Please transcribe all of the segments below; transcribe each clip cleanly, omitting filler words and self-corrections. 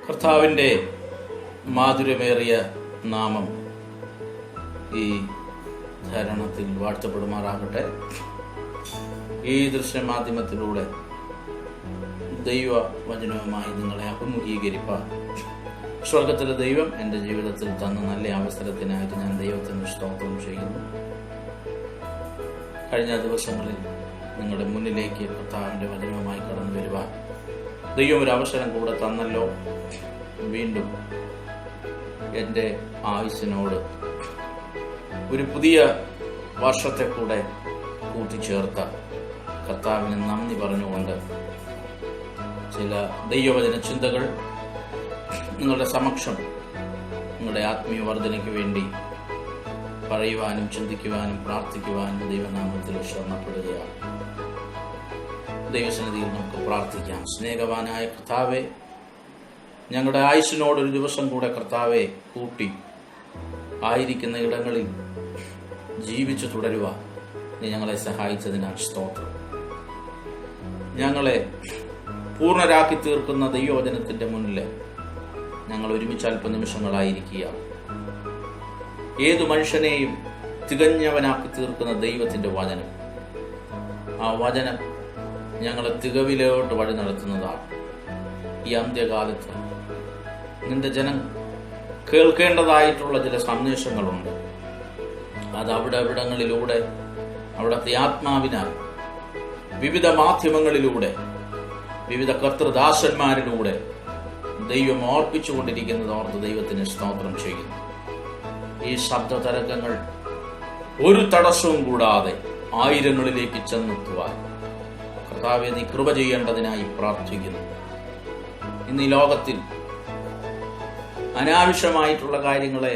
കർത്താവിൻ്റെ മാധുര്യമേറിയ നാമം ഈ ധാരണത്തിൽ വാഴ്ത്തപ്പെടുമാറാകട്ടെ. ഈ ദൃശ്യമാധ്യമത്തിലൂടെ ദൈവവചനവുമായി നിങ്ങളെ അഭിമുഖീകരിപ്പാൻ സ്വർഗത്തിലെ ദൈവം എൻ്റെ ജീവിതത്തിൽ തന്ന നല്ല അവസരത്തിനായിട്ട് ഞാൻ ദൈവത്തിന് സ്തോത്രം ചെയ്യുന്നു. കഴിഞ്ഞ ദിവസങ്ങളിൽ നിങ്ങളുടെ മുന്നിലേക്ക് കർത്താവിൻ്റെ വചനവുമായി കടന്നു വരുവാൻ ദൈവം ഒരു അവസരം കൂടെ തന്നല്ലോ. വീണ്ടും എൻ്റെ ആയുസ്സിനോട് ഒരു പുതിയ വർഷത്തെ കൂടെ കൂട്ടിച്ചേർത്ത കർത്താവിന് നന്ദി പറഞ്ഞുകൊണ്ട് ചില ദൈവവചന ചിന്തകൾ നിങ്ങളുടെ സമക്ഷം നിങ്ങളുടെ ആത്മീയ വർധനയ്ക്ക് വേണ്ടി പറയുവാനും ചിന്തിക്കുവാനും പ്രാർത്ഥിക്കുവാനും ദൈവനാമത്തിൽ ശരണപ്പെടുകയാണ്. ദൈവസന്നിധിയിൽ നമുക്ക് പ്രാർത്ഥിക്കാം. സ്നേഹവാനായ കർത്താവേ, ഞങ്ങളുടെ ആയുസ്സിനോട് ഒരു ദിവസം കൂടെ കർത്താവെ കൂട്ടി ആയിരിക്കുന്ന ഇടങ്ങളിൽ ജീവിച്ചു തുടരുവാൻ നീ ഞങ്ങളെ സഹായിച്ചതിനാൽ സ്തോത്രം. ഞങ്ങളെ പൂർണ്ണരാക്കി തീർക്കുന്ന ദൈവവചനത്തിന്റെ മുന്നിൽ ഞങ്ങൾ ഒരുമിച്ച് അല്പനിമിഷങ്ങളായിരിക്കുക. ഏതു മനുഷ്യനെയും തികഞ്ഞവനാക്കി തീർക്കുന്ന ദൈവത്തിന്റെ വചനം, ആ വചനം ഞങ്ങളെ തികവിലോട്ട് വഴി നടത്തുന്നതാണ്. ഈ അന്ത്യകാലത്ത് നിന്റെ ജനം കേൾക്കേണ്ടതായിട്ടുള്ള ചില സന്ദേശങ്ങളുണ്ട്. അത് അവിടങ്ങളിലൂടെ അവിടത്തെ ആത്മാവിനാൽ വിവിധ മാധ്യമങ്ങളിലൂടെ വിവിധ കർത്തൃദാസന്മാരിലൂടെ ദൈവം ഓർപ്പിച്ചുകൊണ്ടിരിക്കുന്നത് ഓർത്ത് ദൈവത്തിന് സ്തോത്രം ചെയ്യുന്നു. ഈ ശബ്ദ തരംഗങ്ങൾ ഒരു തടസ്സവും കൂടാതെ ആയിരങ്ങളിലേക്ക് ചെന്നെത്തുവാൻ കർത്താവേ നീ കൃപ ചെയ്യേണ്ടതിനായി പ്രാർത്ഥിക്കുന്നു. ഇന്ന് ഈ ലോകത്തിൽ അനാവശ്യമായിട്ടുള്ള കാര്യങ്ങളെ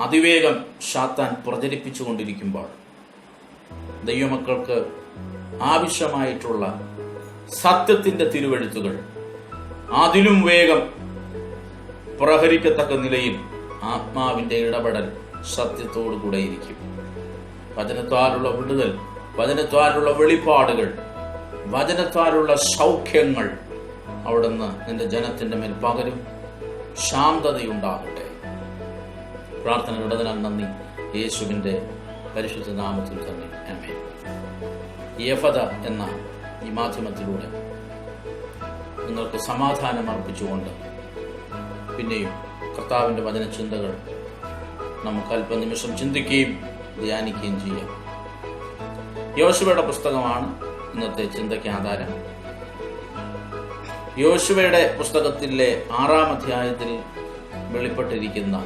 അതിവേഗം സാത്താൻ പ്രചരിപ്പിച്ചുകൊണ്ടിരിക്കുമ്പോൾ ദൈവമക്കൾക്ക് ആവശ്യമായിട്ടുള്ള സത്യത്തിന്റെ തിരുവെഴുത്തുകൾ അതിലും വേഗം പ്രഹരിക്കത്തക്ക നിലയിൽ ആത്മാവിന്റെ ഇടപെടൽ സത്യത്തോടു കൂടെ ഇരിക്കും. വചനത്താലുള്ള വിടുതൽ, വചനത്താലുള്ള വെളിപ്പാടുകൾ, വചനത്താലുള്ള സൗഖ്യങ്ങൾ അവിടുന്ന് നിന്റെ ജനത്തിന്റെ മേൽ പകരും. ശാന്തതയുണ്ടാകട്ടെ. പ്രാർത്ഥന ഇടതിനാൽ നന്ദി, യേശുവിന്റെ പരിശുദ്ധ നാമത്തിൽ തന്നെ ആമേൻ. യഫത എന്ന ഈ മാധ്യമത്തിലൂടെ നിങ്ങൾക്ക് സമാധാനം അർപ്പിച്ചുകൊണ്ട് പിന്നെയും കർത്താവിന്റെ വചന ചിന്തകൾ നമുക്ക് അല്പനിമിഷം ചിന്തിക്കുകയും ധ്യാനിക്കുകയും ചെയ്യാം. യോശുവയുടെ പുസ്തകമാണ് ഇന്നത്തെ ചിന്തയ്ക്ക് ആധാരം. യോശുവയുടെ പുസ്തകത്തിലെ 6-ാം അധ്യായത്തിൽ വെളിപ്പെട്ടിരിക്കുന്ന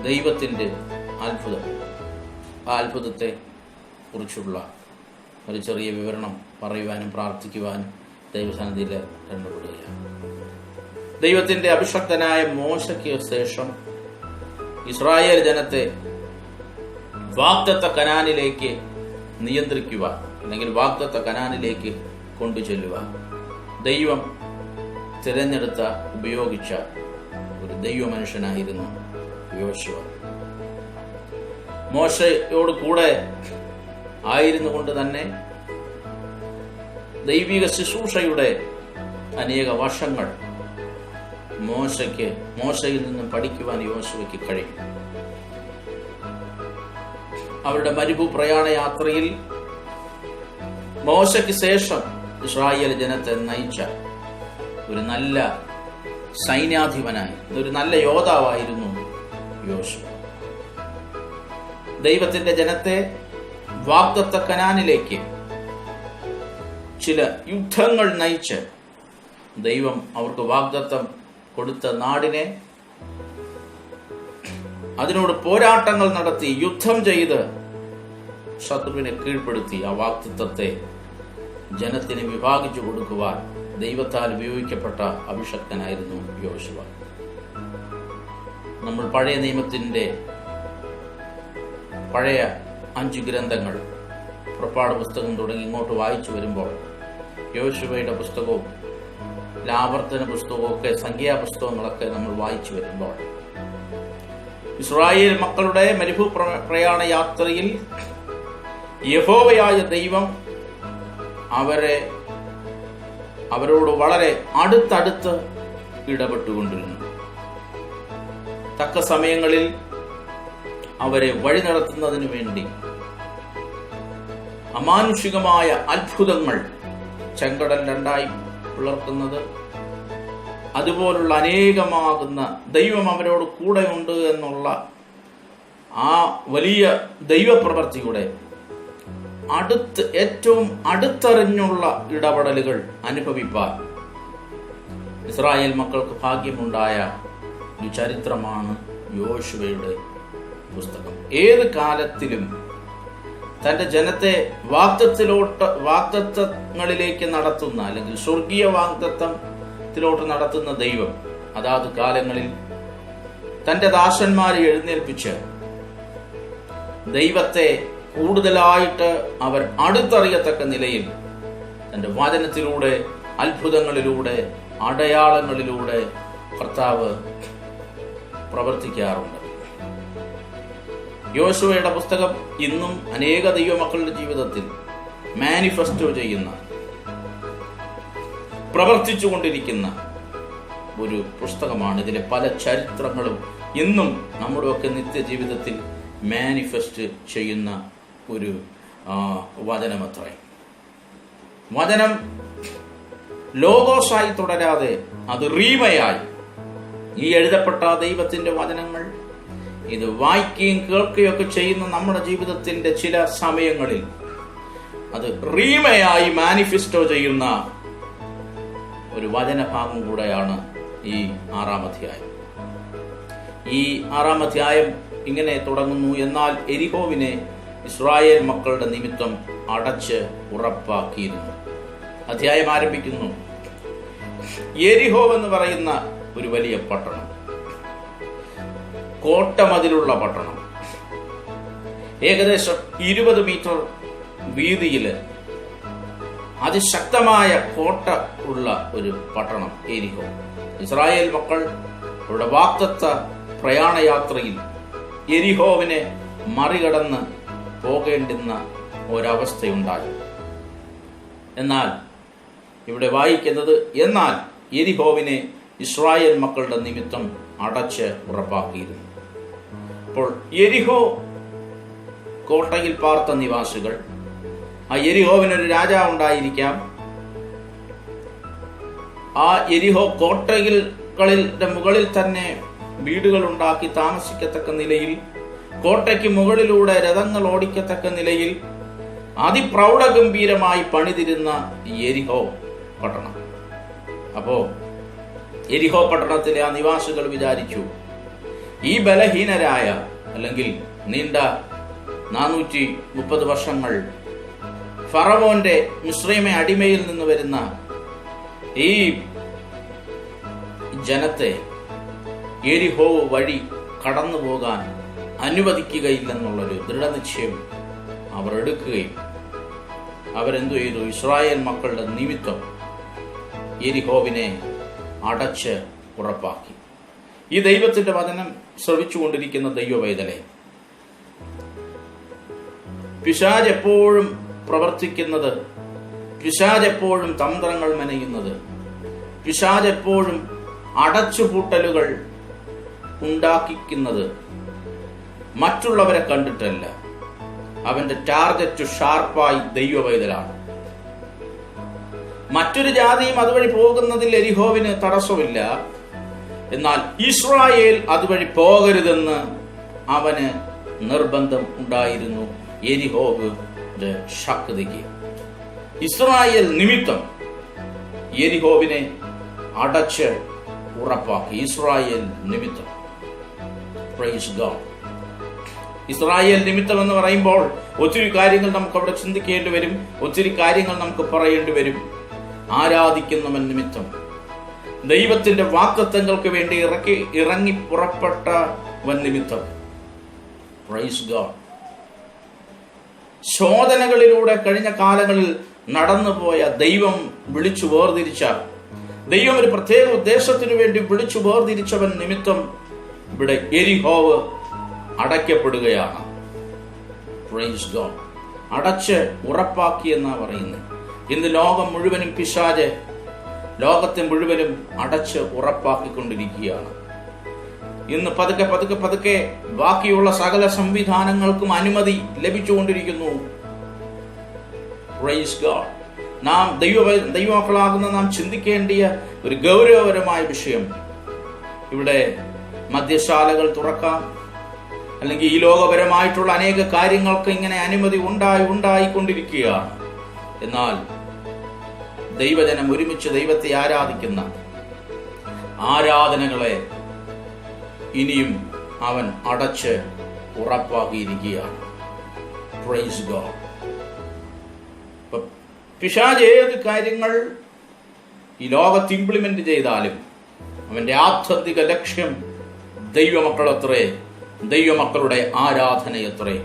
ദൈവത്തിന്റെ അത്ഭുതം, ആ അത്ഭുതത്തെ കുറിച്ചുള്ള ഒരു ചെറിയ വിവരണം പറയുവാനും പ്രാർത്ഥിക്കുവാനും ദൈവസന്നിധിയിൽ കണ്ടുപിടുകയാണ്. ദൈവത്തിന്റെ അഭിഷക്തനായ മോശയ്ക്ക് ശേഷം ഇസ്രായേൽ ജനത്തെ വാഗ്ദത്ത കനാനിലേക്ക് നിയന്ത്രിക്കുവാൻ അല്ലെങ്കിൽ വാഗ്ദത്ത കനാനിലേക്ക് കൊണ്ടുചെല്ലുവാൻ ദൈവം തിരഞ്ഞെടുത്ത ഉപയോഗിച്ച ഒരു ദൈവ മനുഷ്യനായിരുന്നു യോശുവ. മോശയോട് കൂടെ ആയിരുന്നു കൊണ്ട് തന്നെ ദൈവിക ശുശ്രൂഷയുടെ അനേക വർഷങ്ങൾ മോശയിൽ നിന്നും പഠിക്കുവാൻ യോശുവയ്ക്ക് കഴിയും. അവരുടെ മരുഭൂ പ്രയാണ യാത്രയിൽ മോശയ്ക്ക് ശേഷം ഇസ്രായേൽ ജനത്തെ നയിച്ച ഒരു നല്ല സൈന്യാധിപനായി, ഒരു നല്ല യോദ്ധാവായിരുന്നു യോശുവ. ദൈവത്തിന്റെ ജനത്തെ വാഗ്ദത്ത കനാനിലേക്ക് ചില യുദ്ധങ്ങൾ നയിച്ച് ദൈവം അവർക്ക് വാഗ്ദത്തം കൊടുത്ത നാടിനെ അതിനോട് പോരാട്ടങ്ങൾ നടത്തി യുദ്ധം ചെയ്ത് ശത്രുവിനെ കീഴ്പ്പെടുത്തി ആ വാഗ്ദത്തത്തെ ജനത്തിന് വിഭാഗിച്ചു കൊടുക്കുവാൻ ദൈവത്താൽ ഉപയോഗിക്കപ്പെട്ട അഭിഷക്തനായിരുന്നു യോശുവ. നമ്മൾ പഴയ നിയമത്തിന്റെ പഴയ 5 ഗ്രന്ഥങ്ങൾ, പുറപ്പാട് പുസ്തകം തുടങ്ങി ഇങ്ങോട്ട് വായിച്ചു വരുമ്പോൾ യോശുവയുടെ പുസ്തകവും ആവർത്തന പുസ്തകവും ഒക്കെ, സംഖ്യാപുസ്തകങ്ങളൊക്കെ നമ്മൾ വായിച്ചു വരുമ്പോൾ ഇസ്രായേൽ മക്കളുടെ മരുഭൂ പ്രയാണ യാത്രയിൽ യഹോവയായ ദൈവം അവരോട് വളരെ അടുത്തടുത്ത് ഇടപെട്ടുകൊണ്ടിരുന്നു. തക്ക സമയങ്ങളിൽ അവരെ വഴി നടത്തുന്നതിനു വേണ്ടി അമാനുഷികമായ അത്ഭുതങ്ങൾ, ചെങ്കടൽ രണ്ടായി പിളർക്കുന്നത്, അതുപോലുള്ള അനേകമാകുന്ന ദൈവം അവരോട് കൂടെയുണ്ട് എന്നുള്ള ആ വലിയ ദൈവപ്രവൃത്തിയുടെ ഏറ്റവും അടുത്തറിഞ്ഞുള്ള ഇടപെടലുകൾ അനുഭവിപ്പാൻ ഇസ്രായേൽ മക്കൾക്ക് ഭാഗ്യമുണ്ടായ ഒരു ചരിത്രമാണ് യോശുവയുടെ പുസ്തകം. ഏത് കാലത്തിലും തന്റെ ജനത്തെ വാഗ്ദത്തങ്ങളിലേക്ക് നടത്തുന്ന, അല്ലെങ്കിൽ സ്വർഗീയ വാഗ്ദത്തത്തിലോട്ട് നടത്തുന്ന ദൈവം അതാത് കാലങ്ങളിൽ തന്റെ ദാസന്മാരെ എഴുന്നേൽപ്പിച്ച് ദൈവത്തെ കൂടുതലായിട്ട് അവർ അടുത്തറിയത്തക്ക നിലയിൽ തന്റെ വചനത്തിലൂടെ, അത്ഭുതങ്ങളിലൂടെ, അടയാളങ്ങളിലൂടെ കർത്താവ് പ്രവർത്തിക്കാറുണ്ട്. യോശുവയുടെ പുസ്തകം ഇന്നും അനേക ദൈവമക്കളുടെ ജീവിതത്തിൽ മാനിഫെസ്റ്റോ ചെയ്യുന്ന, പ്രവർത്തിച്ചുകൊണ്ടിരിക്കുന്ന ഒരു പുസ്തകമാണ്. ഇതിലെ പല ചരിത്രങ്ങളും ഇന്നും നമ്മുടെയൊക്കെ നിത്യജീവിതത്തിൽ മാനിഫെസ്റ്റ് ചെയ്യുന്ന ഒരു വചനമത്രേ. വചനം ലോഗോസായി തുടരാതെ അത് റീമയായി, ഈ എഴുതപ്പെട്ട ദൈവത്തിന്റെ വചനങ്ങൾ ഇത് വായിക്കുകയും കേൾക്കുകയൊക്കെ ചെയ്യുന്ന നമ്മുടെ ജീവിതത്തിന്റെ ചില സമയങ്ങളിൽ അത് റീമയായി മാനിഫെസ്റ്റോ ചെയ്യുന്ന ഒരു വചനഭാഗം കൂടെയാണ് ഈ 6-ാം അധ്യായം. ഈ 6-ാം അധ്യായം ഇങ്ങനെ തുടങ്ങുന്നു: എന്നാൽ എരിഹോവിനെ ഇസ്രായേൽ മക്കളുടെ നിമിത്തം അടച്ച് ഉറപ്പാക്കിയിരുന്നു. അധ്യായം ആരംഭിക്കുന്നു. എരിഹോ എന്ന് പറയുന്ന ഒരു വലിയ പട്ടണം, കോട്ടമതിലുള്ള പട്ടണം, ഏകദേശം 20 മീറ്റർ വീതിയില് അതിശക്തമായ കോട്ട ഉള്ള ഒരു പട്ടണം എരിഹോ. ഇസ്രായേൽ മക്കൾ അവരുടെ വാഗ്ദത്ത പ്രയാണയാത്രയിൽ എരിഹോവിനെ മറികടന്ന് പോകേണ്ടുന്ന ഒരവസ്ഥയുണ്ടായി. എന്നാൽ ഇവിടെ വായിക്കുന്നത്, എന്നാൽ എരിഹോവിനെ ഇസ്രായേൽ മക്കളുടെ നിമിത്തം അടച്ച് ഉറപ്പാക്കിയിരുന്നു. അപ്പോൾ എരിഹോ കോട്ടയിൽ പാർത്ത നിവാസികൾ, ആ എരിഹോവിനൊരു രാജാവ് ഉണ്ടായിരിക്കാം. ആ എരിഹോ കോട്ടകളുടെ മുകളിൽ തന്നെ വീടുകൾ ഉണ്ടാക്കി താമസിക്കത്തക്ക നിലയിൽ, കോട്ടയ്ക്ക് മുകളിലൂടെ രഥങ്ങൾ ഓടിക്കത്തക്ക നിലയിൽ അതിപ്രൗഢഗംഭീരമായി പണിതിരുന്ന എരിഹോ പട്ടണം. അപ്പോ എരിഹോ പട്ടണത്തിലെ ആ നിവാസികൾ വിചാരിച്ചു, ഈ ബലഹീനരായ, അല്ലെങ്കിൽ നീണ്ട 430 വർഷങ്ങൾ ഫറവോന്റെ മിസ്രൈമെ അടിമയിൽ നിന്ന് വരുന്ന ഈ ജനത്തെ എരിഹോ വഴി കടന്നു പോകാൻ അനുവദിക്കുകയില്ലെന്നുള്ളൊരു ദൃഢനിശ്ചയം അവർ എടുക്കുകയും അവരെന്തു ചെയ്തു? ഇസ്രായേൽ മക്കളുടെ നിമിത്തം എരിഹോവിനെ അടച്ച് ഉറപ്പാക്കി. ഈ ദൈവത്തിന്റെ വചനം ശ്രവിച്ചുകൊണ്ടിരിക്കുന്ന ദൈവവൈതലെ, പിശാച് എപ്പോഴും പ്രവർത്തിക്കുന്നത്, പിശാച് എപ്പോഴും തന്ത്രങ്ങൾ മെനയുന്നത്, പിശാച് എപ്പോഴും അടച്ചുപൂട്ടലുകൾ ഉണ്ടാക്കിക്കുന്നത് മറ്റുള്ളവരെ കണ്ടിട്ടല്ല. അവന്റെ ടാർഗറ്റ് ഷാർപ്പായി ദൈവവൈതലാണ്. മറ്റൊരു ജാതിയും അതുവഴി പോകുന്നതിൽ എരിഹോവിന് തടസ്സമില്ല. എന്നാൽ ഇസ്രായേൽ അതുവഴി പോകരുതെന്ന് അവന് നിർബന്ധം ഉണ്ടായിരുന്നു. എരിഹോവിന്റെ ശക്തിക്ക് ഇസ്രായേൽ നിമിത്തം എരിഹോവിനെ അടച്ച് ഉറപ്പാക്കി. ഇസ്രായേൽ നിമിത്തം. Praise God. ഇസ്രായേൽ നിമിത്തം എന്ന് പറയുമ്പോൾ ഒത്തിരി കാര്യങ്ങൾ നമുക്ക് അവിടെ ചിന്തിക്കേണ്ടി വരും, ഒത്തിരി കാര്യങ്ങൾ നമുക്ക് പറയേണ്ടി വരും. ആരാധിക്കുന്നവൻ നിമിത്തം, ദൈവത്തിന്റെ വാഗ്ദത്തങ്ങൾക്ക് വേണ്ടി ഇറങ്ങി പുറപ്പെട്ടവൻ നിമിത്തം. Praise God. ശോധനകളിലൂടെ കഴിഞ്ഞ കാലങ്ങളിൽ നടന്നുപോയ, ദൈവം വിളിച്ചു വേർതിരിച്ച, ദൈവം ഒരു പ്രത്യേക ഉദ്ദേശത്തിനു വേണ്ടി വിളിച്ചു വേർതിരിച്ചവൻ നിമിത്തം ഇവിടെ എരിഹോവ് അടയ്ക്കപ്പെടുകയാണ്. Praise God. അടച്ച് ഉറപ്പാക്കി എന്നാ പറയുന്നത്. ഇന്ന് ലോകം മുഴുവനും പിശാച് ലോകത്തെ മുഴുവനും അടച്ച് ഉറപ്പാക്കിക്കൊണ്ടിരിക്കുകയാണ്. ഇന്ന് പതുക്കെ പതുക്കെ പതുക്കെ ബാക്കിയുള്ള സകല സംവിധാനങ്ങൾക്കും അനുമതി ലഭിച്ചുകൊണ്ടിരിക്കുന്നു. Praise God. നാം ദൈവമക്കളാകുന്ന നാം ചിന്തിക്കേണ്ടിയ ഒരു ഗൗരവപരമായ വിഷയം, ഇവിടെ മദ്യശാലകൾ തുറക്കാം, അല്ലെങ്കിൽ ഈ ലോകപരമായിട്ടുള്ള അനേക കാര്യങ്ങൾക്ക് ഇങ്ങനെ അനുമതി ഉണ്ടായിക്കൊണ്ടിരിക്കുകയാണ്. എന്നാൽ ദൈവജനം ഒരുമിച്ച് ദൈവത്തെ ആരാധിക്കുന്ന ആരാധനകളെ ഇനിയും അവൻ അടച്ച് ഉറപ്പാക്കിയിരിക്കുകയാണ്. Praise God. പിശാച് ഏത് കാര്യങ്ങൾ ഈ ലോകത്ത് ഇംപ്ലിമെന്റ് ചെയ്താലും അവന്റെ ആത്യന്തിക ലക്ഷ്യം ദൈവമക്കളത്രേ, ദൈവമക്കളുടെ ആരാധനയത്രേ,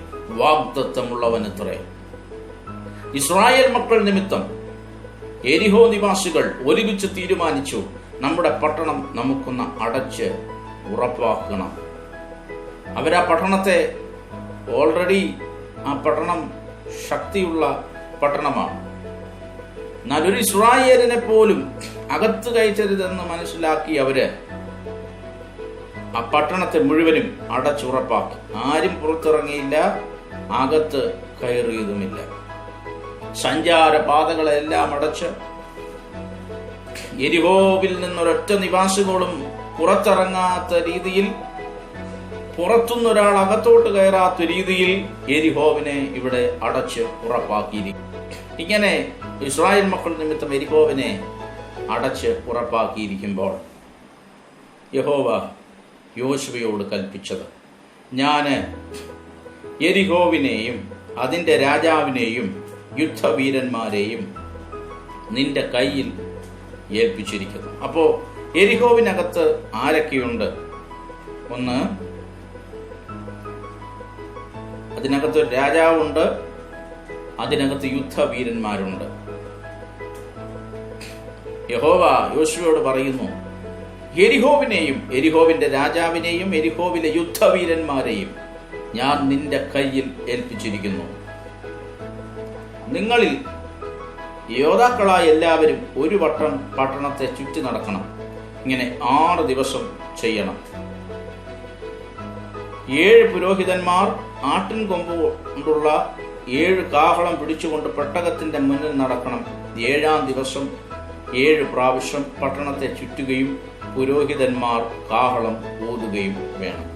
വാഗ്ദത്തമുള്ളവനത്രേ. ഇസ്രായേൽ മക്കൾ നിമിത്തം എരിഹോ നിവാസികൾ ഒരുമിച്ച് തീരുമാനിച്ചു, നമ്മുടെ പട്ടണം നമുക്കൊന്ന് അടച്ച് ഉറപ്പാക്കണം. അവരാ പട്ടണത്തെ ഓൾറെഡി, ആ പട്ടണം ശക്തിയുള്ള പട്ടണമാണ്. എന്നാൽ ഒരു ഇസ്രായേലിനെ പോലും അകത്ത് കയറ്റരുതെന്ന് മനസ്സിലാക്കി അവര് ആ പട്ടണത്തെ മുഴുവനും അടച്ചുറപ്പാക്കി. ആരും പുറത്തിറങ്ങിയില്ല, അകത്ത് കയറിയതുമില്ല. സഞ്ചാരപാതകളെല്ലാം അടച്ച് എരിഹോവിൽ നിന്നൊരൊറ്റ നിവാസികളും പുറത്തിറങ്ങാത്ത രീതിയിൽ, പുറത്തുനിന്നൊരാൾ അകത്തോട്ട് കയറാത്ത രീതിയിൽ എരിഹോവിനെ ഇവിടെ അടച്ച് ഉറപ്പാക്കിയിരിക്കും. ഇങ്ങനെ ഇസ്രായേൽ മക്കൾ നിമിത്തം എരിഹോവിനെ അടച്ച് ഉറപ്പാക്കിയിരിക്കുമ്പോൾ യഹോവ യോശുവയോട് കൽപ്പിച്ചത്, ഞാൻ എരിഹോവിനെയും അതിൻ്റെ രാജാവിനെയും യുദ്ധവീരന്മാരെയും നിന്റെ കയ്യിൽ ഏൽപ്പിച്ചിരിക്കുന്നു. അപ്പോ എരിഹോവിനകത്ത് ആരൊക്കെയുണ്ട്? ഒന്ന്, അതിനകത്ത് ഒരു രാജാവുണ്ട്, അതിനകത്ത് യുദ്ധവീരന്മാരുണ്ട്. യഹോവ യോശുവയോട് പറയുന്നു, എരിഹോവിനെയും എരിഹോവിന്റെ രാജാവിനെയും എരിഹോവിലെ യുദ്ധവീരന്മാരെയും ഞാൻ നിന്റെ കയ്യിൽ ഏൽപ്പിച്ചിരിക്കുന്നു. നിങ്ങളിൽ യോദ്ധാക്കളായ എല്ലാവരും ഒരു വട്ടം പട്ടണത്തെ ചുറ്റി നടക്കണം. ഇങ്ങനെ 6 ദിവസം ചെയ്യണം. 7 പുരോഹിതന്മാർ ആട്ടിൻ കൊമ്പ് കൊണ്ടുള്ള 7 കാഹളം പിടിച്ചുകൊണ്ട് പെട്ടകത്തിന്റെ മുന്നിൽ നടക്കണം. 7-ാം ദിവസം 7 പ്രാവശ്യം പട്ടണത്തെ ചുറ്റുകയും പുരോഹിതന്മാർ കാഹളം ഊതുകയും വേണം.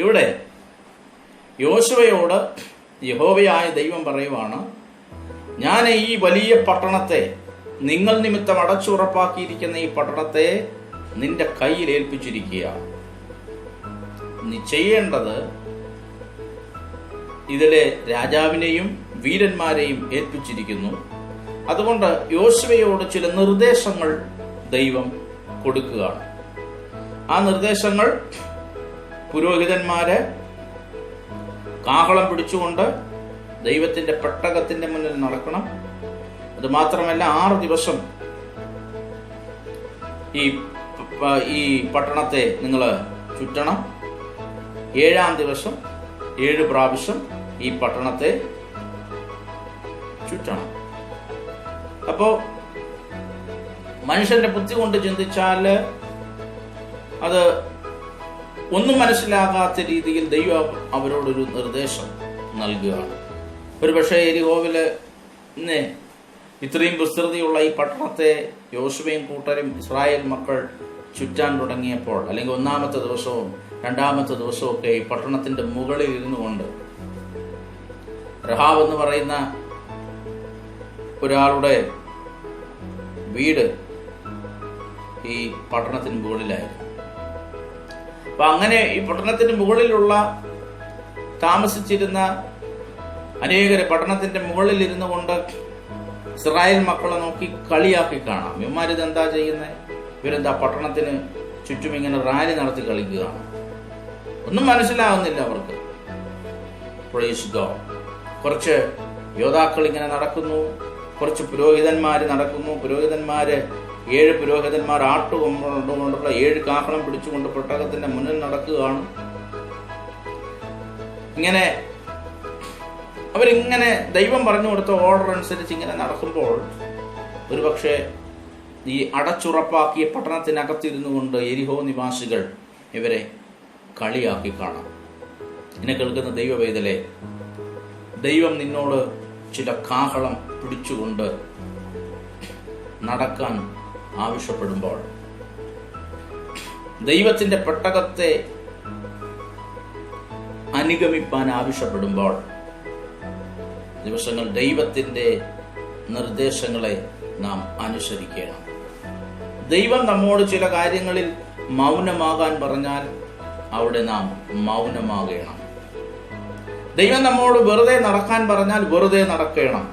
ഇവിടെ യോശുവയോട് യഹോവയായ ദൈവം പറയുവാണ്, ഞാൻ ഈ വലിയ പട്ടണത്തെ, നിങ്ങൾ നിമിത്തം അടച്ചുറപ്പാക്കിയിരിക്കുന്ന ഈ പട്ടണത്തെ നിന്റെ കയ്യിൽ ഏൽപ്പിച്ചിരിക്കുക. നീ ചെയ്യേണ്ടത്, ഇതിലെ രാജാവിനെയും വീരന്മാരെയും ഏൽപ്പിച്ചിരിക്കുന്നു. അതുകൊണ്ട് യോശുവയോട് ചില നിർദ്ദേശങ്ങൾ ദൈവം കൊടുക്കുകയാണ്. ആ നിർദ്ദേശങ്ങൾ, പുരോഹിതന്മാര് കാഹളം പിടിച്ചുകൊണ്ട് ദൈവത്തിന്റെ പെട്ടകത്തിന്റെ മുന്നിൽ നടക്കണം. അത് മാത്രമല്ല 6 ദിവസം ഈ പട്ടണത്തെ നിങ്ങൾ ചുറ്റണം. 7-ാം ദിവസം 7 പ്രാവശ്യം ഈ പട്ടണത്തെ ചുറ്റണം. അപ്പോ മനുഷ്യന്റെ ബുദ്ധി കൊണ്ട് ചിന്തിച്ചാൽ അത് ഒന്നും മനസ്സിലാകാത്ത രീതിയിൽ ദൈവം അവരോടൊരു നിർദ്ദേശം നൽകുകയാണ്. ഒരുപക്ഷെ എരിഹോവില് ഇത്രയും വിസ്തൃതിയുള്ള ഈ പട്ടണത്തെ യോശുവയും കൂട്ടരും ഇസ്രായേൽ മക്കൾ ചുറ്റാൻ തുടങ്ങിയപ്പോൾ, അല്ലെങ്കിൽ 1-ാമത്തെ ദിവസവും 2-ാമത്തെ ദിവസവും ഒക്കെ ഈ പട്ടണത്തിന്റെ മുകളിൽ ഇരുന്നു കൊണ്ട്, റഹാബ് എന്ന് പറയുന്ന ഒരാളുടെ വീട് ഈ പട്ടണത്തിന് മുകളിലായിരുന്നു. അപ്പൊ അങ്ങനെ ഈ പട്ടണത്തിന് മുകളിലുള്ള താമസിച്ചിരുന്ന അനേകര് പട്ടണത്തിന്റെ മുകളിൽ ഇരുന്നു കൊണ്ട് ഇസ്രായേൽ മക്കളെ നോക്കി കളിയാക്കി കാണാം. ഇവന്മാരിത് എന്താ ചെയ്യുന്നത്? ഇവരെന്താ പട്ടണത്തിന് ചുറ്റും ഇങ്ങനെ റാലി നടത്തി കളിക്കുകയാണ്. ഒന്നും മനസ്സിലാകുന്നില്ല അവർക്ക്. Praise God. കുറച്ച് യോദ്ധാക്കൾ ഇങ്ങനെ നടക്കുന്നു, കുറച്ച് പുരോഹിതന്മാര് നടക്കുന്നു. പുരോഹിതന്മാര് 7 പുരോഹിതന്മാർ ആട്ടുകൊണ്ടുള്ള 7 കാഹളം പിടിച്ചുകൊണ്ട് പെട്ടകത്തിന്റെ മുന്നിൽ നടക്കുകയാണ്. ഇങ്ങനെ അവരിങ്ങനെ ദൈവം പറഞ്ഞു കൊടുത്ത ഓർഡർ അനുസരിച്ച് ഇങ്ങനെ നടക്കുമ്പോൾ ഒരുപക്ഷെ ഈ അടച്ചുറപ്പാക്കിയ പട്ടണത്തിനകത്തിരുന്നു കൊണ്ട് യെരിഹോ നിവാസികൾ ഇവരെ കളിയാക്കി കാണാം. എന്നെ കേൾക്കുന്ന ദൈവവേദലേ, ദൈവം നിന്നോട് ചില കാഹളം പിടിച്ചുകൊണ്ട് നടക്കാൻ ആവശ്യപ്പെടുമ്പോൾ, ദൈവത്തിന്റെ പെട്ടകത്തെ അനുഗമിപ്പാൻ ആവശ്യപ്പെടുമ്പോൾ, ദിവസങ്ങൾ ദൈവത്തിന്റെ നിർദ്ദേശങ്ങളെ നാം അനുസരിക്കണം. ദൈവം നമ്മോട് ചില കാര്യങ്ങളിൽ മൗനമാകാൻ പറഞ്ഞാൽ അവിടെ നാം മൗനമാകണം. ദൈവം നമ്മോട് വെറുതെ നടക്കാൻ പറഞ്ഞാൽ വെറുതെ നടക്കണം.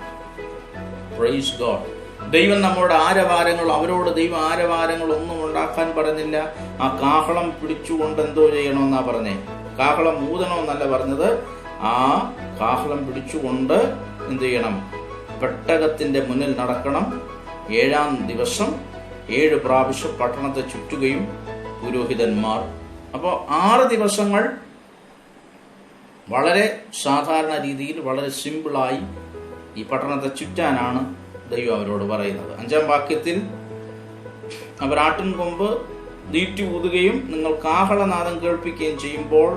Praise God. ദൈവം നമ്മോട് ആരവാരങ്ങൾ, അവരോട് ദൈവം ആരവാരങ്ങൾ ഒന്നും ഉണ്ടാക്കാൻ പറഞ്ഞില്ല. ആ കാഹളം പിടിച്ചുകൊണ്ട് എന്തോ ചെയ്യണമെന്നാ പറഞ്ഞേ. കാഹളം ഊതണമെന്നല്ല പറഞ്ഞത്. ആ കാഹളം പിടിച്ചുകൊണ്ട് എന്ത് ചെയ്യണം? പെട്ടകത്തിന്റെ മുന്നിൽ നടക്കണം. 7-ാം ദിവസം 7 പ്രാവശ്യം പട്ടണത്തെ ചുറ്റുകയും പുരോഹിതന്മാർ. അപ്പോൾ 6 ദിവസങ്ങൾ വളരെ സാധാരണ രീതിയിൽ വളരെ സിമ്പിളായി ഈ പട്ടണത്തെ ചുറ്റാനാണ് ദൈവം അവരോട് പറയുന്നത്. 5-ാം വാക്യത്തിൽ അവർ ആട്ടിൻകൊമ്പ് നീട്ടി ഊതുകയും നിങ്ങൾ കാഹളനാദം കേൾപ്പിക്കുകയും ചെയ്യുമ്പോൾ